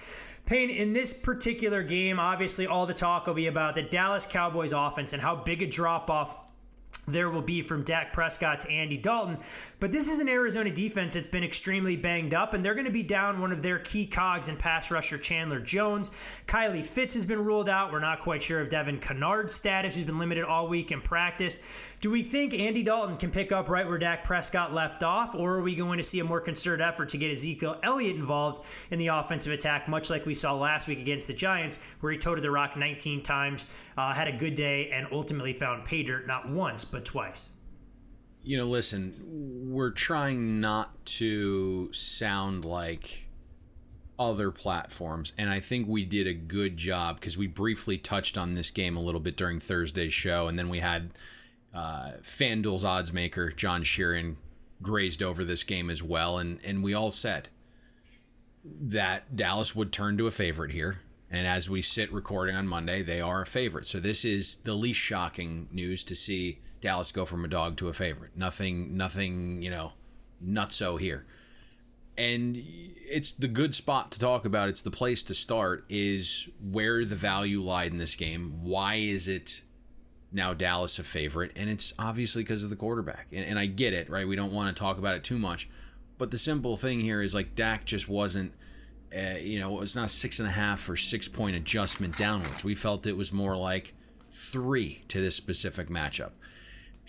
Payne, in this particular game, obviously all the talk will be about the Dallas Cowboys offense and how big a drop-off there will be from Dak Prescott to Andy Dalton. But this is an Arizona defense that's been extremely banged up, and they're going to be down one of their key cogs in pass rusher Chandler Jones. Kylie Fitz has been ruled out. We're not quite sure of Devin Kennard's status, who's been limited all week in practice. Do we think Andy Dalton can pick up right where Dak Prescott left off, or are we going to see a more concerted effort to get Ezekiel Elliott involved in the offensive attack, much like we saw last week against the Giants, where he toted the rock 19 times, had a good day, and ultimately found pay dirt not once, but twice? You know, listen, we're trying not to sound like other platforms, and I think we did a good job because we briefly touched on this game a little bit during Thursday's show, and then we had FanDuel's odds maker John Sheeran grazed over this game as well, and we all said that Dallas would turn to a favorite here. And as we sit recording on Monday, they are a favorite. So this is the least shocking news to see Dallas go from a dog to a favorite. Nothing, nutso here. And it's the good spot to talk about. It's the place to start is where the value lied in this game. Why is it now Dallas a favorite? And it's obviously because of the quarterback. And I get it, right? We don't want to talk about it too much. But the simple thing here is like Dak just wasn't, it's not a 6.5 or 6 point adjustment downwards. We felt it was more like 3 to this specific matchup.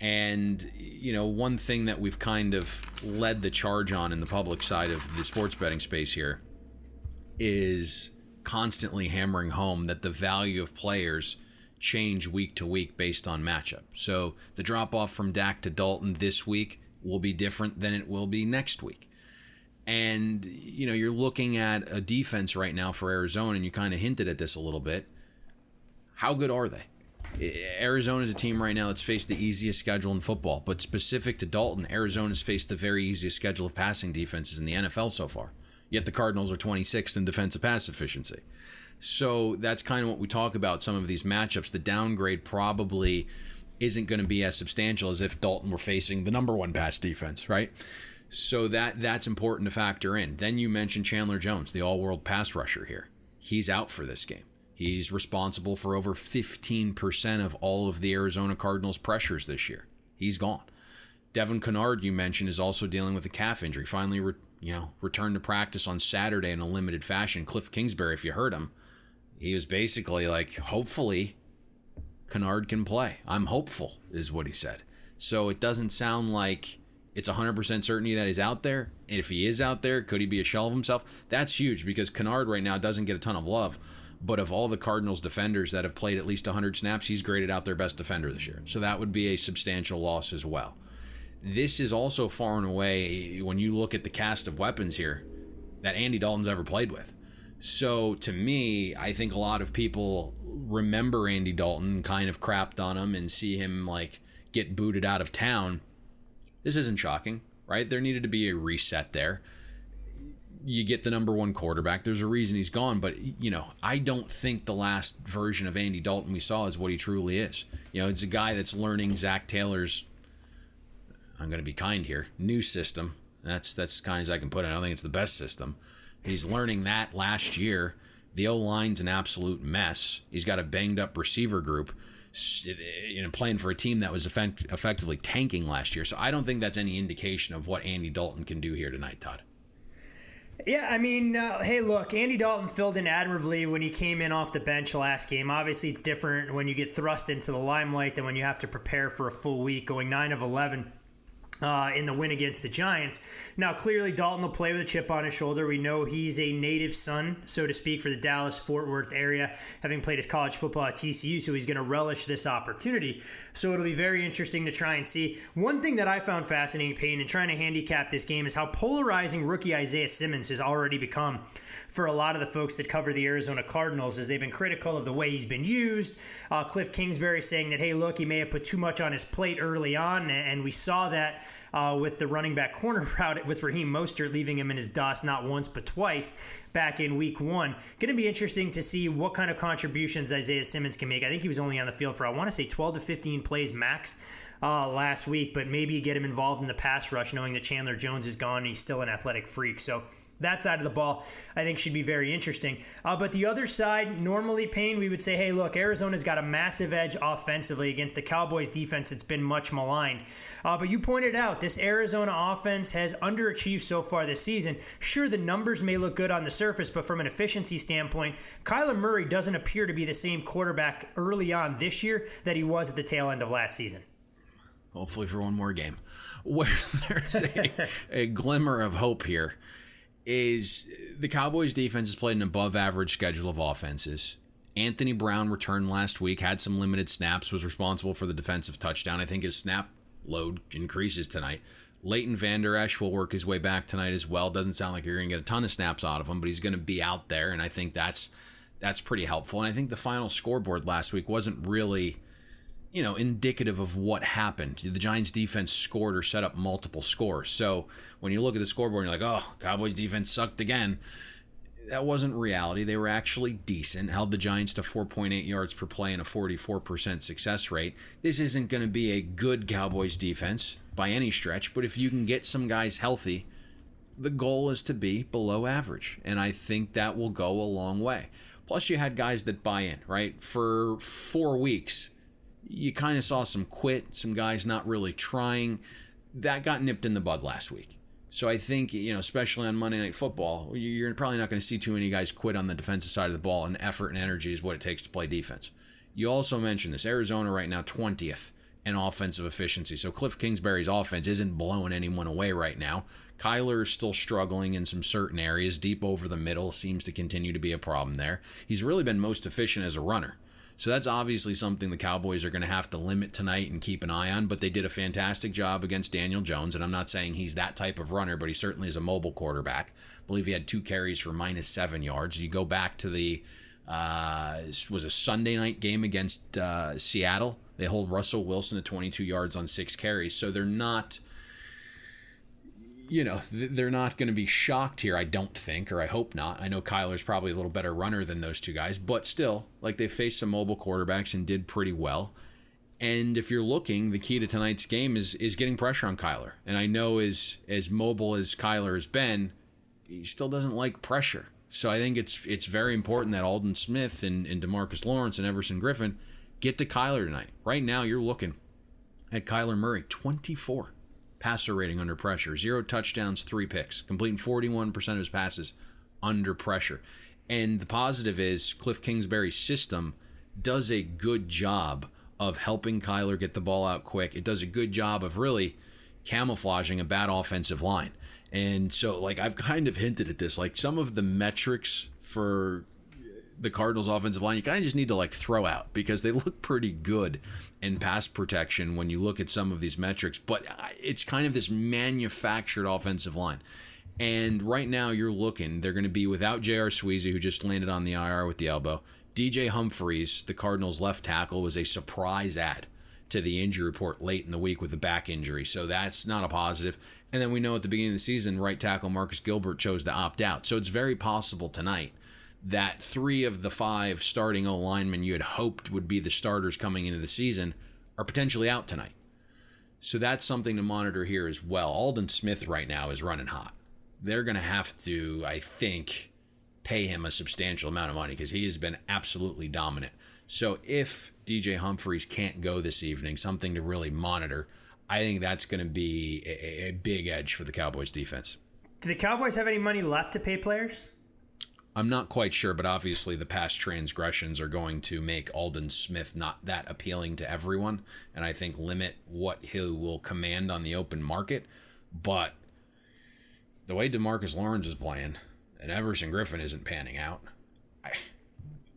And, one thing that we've kind of led the charge on in the public side of the sports betting space here is constantly hammering home that the value of players change week to week based on matchup. So the drop off from Dak to Dalton this week will be different than it will be next week. And, you're looking at a defense right now for Arizona, and you kind of hinted at this a little bit. How good are they? Arizona is a team right now that's faced the easiest schedule in football, but specific to Dalton, Arizona's faced the very easiest schedule of passing defenses in the NFL so far. Yet the Cardinals are 26th in defensive pass efficiency. So that's kind of what we talk about, some of these matchups. The downgrade probably isn't going to be as substantial as if Dalton were facing the number one pass defense, right? So that's important to factor in. Then you mentioned Chandler Jones, the all-world pass rusher here. He's out for this game. He's responsible for over 15% of all of the Arizona Cardinals pressures this year. He's gone. Devin Kennard, you mentioned, is also dealing with a calf injury. Finally, returned to practice on Saturday in a limited fashion. Cliff Kingsbury, if you heard him, he was basically like, hopefully Kennard can play. I'm hopeful, is what he said. So it doesn't sound like it's 100% certainty that he's out there. And if he is out there, could he be a shell of himself? That's huge because Kennard right now doesn't get a ton of love. But of all the Cardinals defenders that have played at least 100 snaps, he's graded out their best defender this year. So that would be a substantial loss as well. This is also far and away, when you look at the cast of weapons here, that Andy Dalton's ever played with. So to me, I think a lot of people remember Andy Dalton, kind of crapped on him and see him like get booted out of town. This isn't shocking, right? There needed to be a reset there. You get the number one quarterback. There's a reason he's gone, but I don't think the last version of Andy Dalton we saw is what he truly is. It's a guy that's learning Zach Taylor's, I'm going to be kind here, new system. That's as kind as I can put it. I don't think it's the best system. He's learning that last year. The O-line's an absolute mess. He's got a banged up receiver group. playing for a team that was effectively tanking last year. So I don't think that's any indication of what Andy Dalton can do here tonight, Todd. Yeah, I mean, hey, look, Andy Dalton filled in admirably when he came in off the bench last game. Obviously, it's different when you get thrust into the limelight than when you have to prepare for a full week, going 9 of 11. In the win against the Giants. Now, clearly, Dalton will play with a chip on his shoulder. We know he's a native son, so to speak, for the Dallas-Fort Worth area, having played his college football at TCU, so he's going to relish this opportunity. So it'll be very interesting to try and see. One thing that I found fascinating, Payne, in trying to handicap this game is how polarizing rookie Isaiah Simmons has already become for a lot of the folks that cover the Arizona Cardinals, as they've been critical of the way he's been used. Cliff Kingsbury saying that, hey, look, he may have put too much on his plate early on, and we saw that with the running back corner route with Raheem Mostert leaving him in his dust not once but twice back in week 1. Going to be interesting to see what kind of contributions Isaiah Simmons can make. I think he was only on the field for, I want to say, 12 to 15 plays max last week, but maybe you get him involved in the pass rush knowing that Chandler Jones is gone and he's still an athletic freak. So that side of the ball, I think, should be very interesting. But the other side, normally, Payne, we would say, hey, look, Arizona's got a massive edge offensively against the Cowboys defense that's been much maligned. But you pointed out, this Arizona offense has underachieved so far this season. Sure, the numbers may look good on the surface, but from an efficiency standpoint, Kyler Murray doesn't appear to be the same quarterback early on this year that he was at the tail end of last season. Hopefully for one more game. Where there's a glimmer of hope here is the Cowboys defense has played an above average schedule of offenses. Anthony Brown returned last week, had some limited snaps, was responsible for the defensive touchdown. I think his snap load increases tonight. Leighton Vander Esch will work his way back tonight as well. Doesn't sound like you're going to get a ton of snaps out of him, but he's going to be out there, and I think that's pretty helpful. And I think the final scoreboard last week wasn't really indicative of what happened. The Giants defense scored or set up multiple scores. So when you look at the scoreboard, you're like, oh, Cowboys defense sucked again. That wasn't reality. They were actually decent, held the Giants to 4.8 yards per play and a 44% success rate. This isn't going to be a good Cowboys defense by any stretch, but if you can get some guys healthy, the goal is to be below average, and I think that will go a long way. Plus, you had guys that buy in, right? For 4 weeks, you kind of saw some quit, some guys not really trying. That got nipped in the bud last week. So I think, especially on Monday Night Football, you're probably not going to see too many guys quit on the defensive side of the ball, and effort and energy is what it takes to play defense. You also mentioned this. Arizona right now 20th in offensive efficiency. So Cliff Kingsbury's offense isn't blowing anyone away right now. Kyler is still struggling in some certain areas. Deep over the middle seems to continue to be a problem there. He's really been most efficient as a runner. So that's obviously something the Cowboys are going to have to limit tonight and keep an eye on, but they did a fantastic job against Daniel Jones, and I'm not saying he's that type of runner, but he certainly is a mobile quarterback. I believe he had 2 carries for -7 yards. You go back to the was a Sunday night game against Seattle. They hold Russell Wilson to 22 yards on 6 carries, so they're not going to be shocked here, I don't think, or I hope not. I know Kyler's probably a little better runner than those two guys, but still, they faced some mobile quarterbacks and did pretty well. And if you're looking, the key to tonight's game is getting pressure on Kyler. And I know as mobile as Kyler has been, he still doesn't like pressure. So I think it's very important that Aldon Smith and DeMarcus Lawrence and Everson Griffin get to Kyler tonight. Right now, you're looking at Kyler Murray, 24 passer rating under pressure, 0 touchdowns, 3 picks, completing 41% of his passes under pressure. And the positive is Cliff Kingsbury's system does a good job of helping Kyler get the ball out quick. It does a good job of really camouflaging a bad offensive line. And so, I've kind of hinted at this, some of the metrics for the Cardinals offensive line, you kind of just need to throw out because they look pretty good in pass protection when you look at some of these metrics, but it's kind of this manufactured offensive line. And right now they're going to be without J.R. Sweezy, who just landed on the IR with the elbow. DJ Humphries, the Cardinals left tackle, was a surprise add to the injury report late in the week with a back injury, so that's not a positive. And then we know at the beginning of the season, right tackle Marcus Gilbert chose to opt out. So it's very possible tonight that 3 of the 5 starting O-linemen you had hoped would be the starters coming into the season are potentially out tonight. So that's something to monitor here as well. Aldon Smith right now is running hot. They're going to have to, I think, pay him a substantial amount of money because he has been absolutely dominant. So if DJ Humphries can't go this evening, something to really monitor, I think that's going to be a big edge for the Cowboys defense. Do the Cowboys have any money left to pay players? I'm not quite sure, but obviously the past transgressions are going to make Aldon Smith not that appealing to everyone, and I think limit what he will command on the open market. But the way DeMarcus Lawrence is playing and Everson Griffin isn't panning out,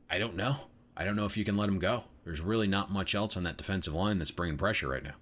I don't know. I don't know if you can let him go. There's really not much else on that defensive line that's bringing pressure right now.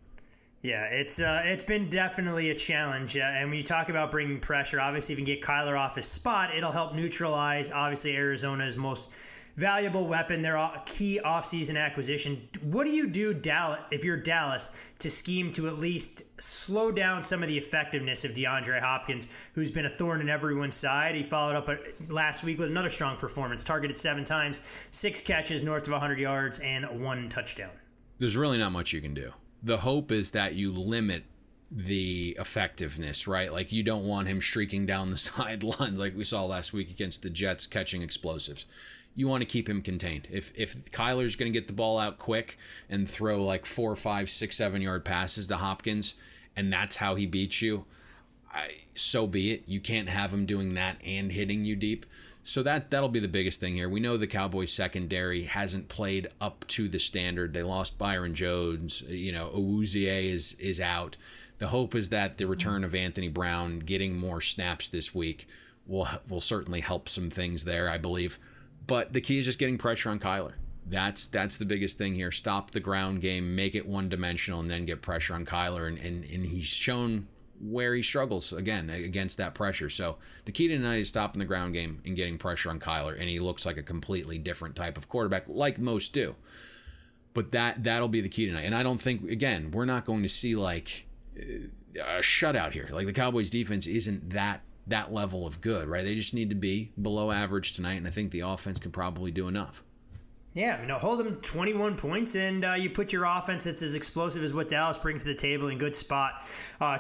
Yeah, it's been definitely a challenge. And when you talk about bringing pressure, obviously if you can get Kyler off his spot, it'll help neutralize, obviously, Arizona's most valuable weapon, their key offseason acquisition. What do you do, if you're Dallas, to scheme to at least slow down some of the effectiveness of DeAndre Hopkins, who's been a thorn in everyone's side? He followed up last week with another strong performance, targeted 7 times, 6 catches north of 100 yards, and 1 touchdown. There's really not much you can do. The hope is that you limit the effectiveness, right? Like you don't want him streaking down the sidelines like we saw last week against the Jets catching explosives. You want to keep him contained. If Kyler's going to get the ball out quick and throw like 4, 5, 6, 7 yard passes to Hopkins, and that's how he beats you, so be it. You can't have him doing that and hitting you deep. So that'll be the biggest thing here. We know the Cowboys secondary hasn't played up to the standard. They lost Byron Jones. Awuzie is out. The hope is that the return of Anthony Brown, getting more snaps this week, will certainly help some things there, I believe. But the key is just getting pressure on Kyler. That's the biggest thing here. Stop the ground game, make it one-dimensional, and then get pressure on Kyler. And he's shown where he struggles, again, against that pressure. So the key tonight is stopping the ground game and getting pressure on Kyler, and he looks like a completely different type of quarterback, like most do. But that'll be the key tonight. And I don't think, again, we're not going to see like a shutout here. Like the Cowboys defense isn't that level of good, right? They just need to be below average tonight, and I think the offense can probably do enough. Yeah, hold them 21 points, and you put your offense that's as explosive as what Dallas brings to the table in good spot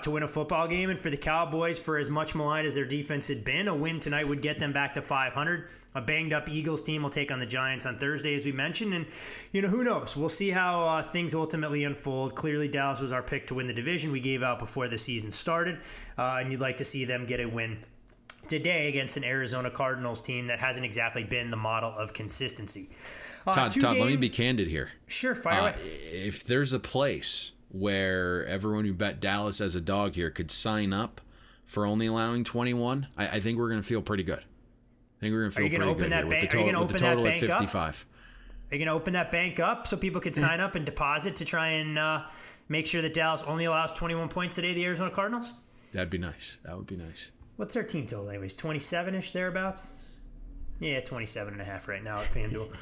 to win a football game. And for the Cowboys, for as much maligned as their defense had been, a win tonight would get them back to 500. A banged-up Eagles team will take on the Giants on Thursday, as we mentioned. And, who knows? We'll see how things ultimately unfold. Clearly, Dallas was our pick to win the division we gave out before the season started, and you'd like to see them get a win today against an Arizona Cardinals team that hasn't exactly been the model of consistency. Todd, let me be candid here. Sure, fire away. If there's a place where everyone who bet Dallas as a dog here could sign up for only allowing 21, I think we're going to feel pretty good. I think we're going to feel pretty good here with the total at 55. Are you going to open that bank up so people could sign up and deposit to try and make sure that Dallas only allows 21 points today to the Arizona Cardinals? That'd be nice. That would be nice. What's their team total anyways? 27-ish thereabouts? Yeah, 27.5 right now at FanDuel.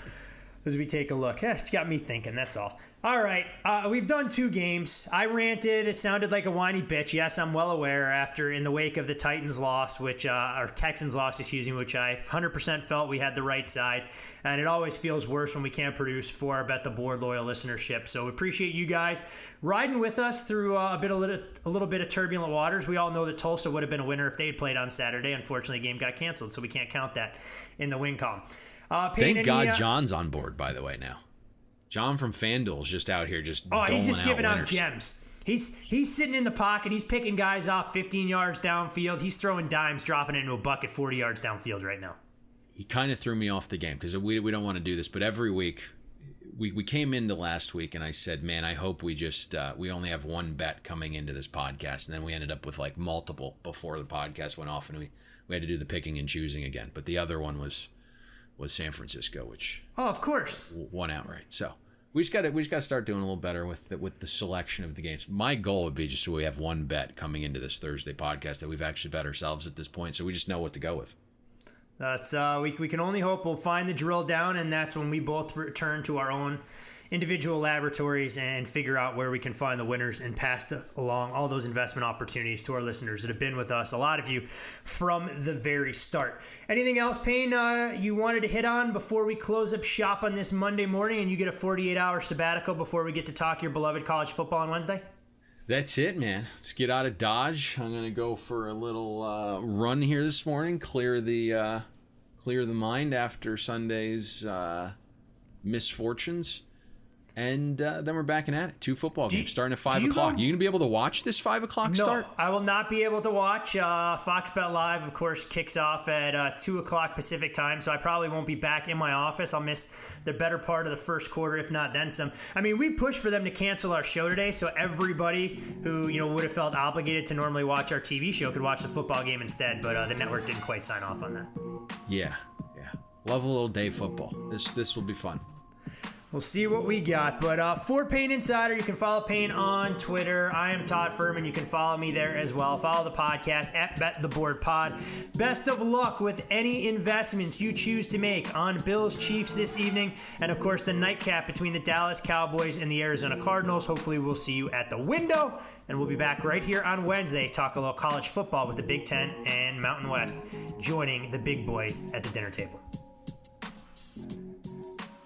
As we take a look. It's got me thinking, that's all. All right, we've done 2 games. I ranted. It sounded like a whiny bitch. Yes, I'm well aware after in the wake of the Titans loss, or Texans loss, which I 100% felt we had the right side. And it always feels worse when we can't produce for our Bet the Board loyal listenership. So we appreciate you guys riding with us through a little bit of turbulent waters. We all know that Tulsa would have been a winner if they had played on Saturday. Unfortunately, the game got canceled, so we can't count that in the win column. Thank God John's on board, by the way, now. John from FanDuel is just out here he's just giving out winners. gems. He's sitting in the pocket. He's picking guys off 15 yards downfield. He's throwing dimes, dropping it into a bucket 40 yards downfield right now. He kind of threw me off the game because we don't want to do this, but every week we came into last week and I said, man, I hope we just we only have one bet coming into this podcast, and then we ended up with like multiple before the podcast went off, and we had to do the picking and choosing again. But the other one was San Francisco, which of course won outright. So we just got to start doing a little better with the selection of the games. My goal would be just so we have one bet coming into this Thursday podcast that we've actually bet ourselves at this point, so we just know what to go with. That's we can only hope we'll find the drill down, and that's when we both return to our own individual laboratories and figure out where we can find the winners and pass along all those investment opportunities to our listeners that have been with us, a lot of you, from the very start. Anything else, Payne, you wanted to hit on before we close up shop on this Monday morning and you get a 48-hour sabbatical before we get to talk your beloved college football on Wednesday? That's it, man. Let's get out of Dodge. I'm going to go for a little run here this morning, clear the clear the mind after Sunday's misfortunes. And then we're back at it. 2 football games starting at 5 o'clock. You going to be able to watch this 5 o'clock start? No, I will not be able to watch. Fox Bet Live, of course, kicks off at 2 o'clock Pacific time, so I probably won't be back in my office. I'll miss the better part of the first quarter, if not then some. I mean, we pushed for them to cancel our show today, so everybody who would have felt obligated to normally watch our TV show could watch the football game instead, but the network didn't quite sign off on that. Yeah. Love a little day football. This will be fun. We'll see what we got. But for Payne Insider, you can follow Payne on Twitter. I am Todd Furman. You can follow me there as well. Follow the podcast at BetTheBoardPod. Best of luck with any investments you choose to make on Bills Chiefs this evening. And, of course, the nightcap between the Dallas Cowboys and the Arizona Cardinals. Hopefully we'll see you at the window. And we'll be back right here on Wednesday. Talk a little college football with the Big Ten and Mountain West joining the big boys at the dinner table.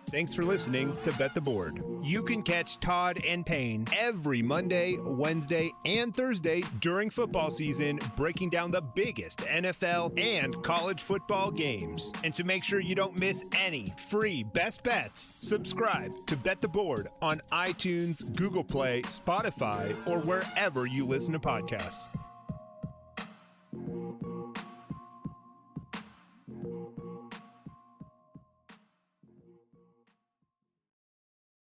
Thanks for listening to Bet the Board. You can catch Todd and Payne every Monday, Wednesday, and Thursday during football season, breaking down the biggest NFL and college football games. And to make sure you don't miss any free best bets, subscribe to Bet the Board on iTunes, Google Play, Spotify, or wherever you listen to podcasts.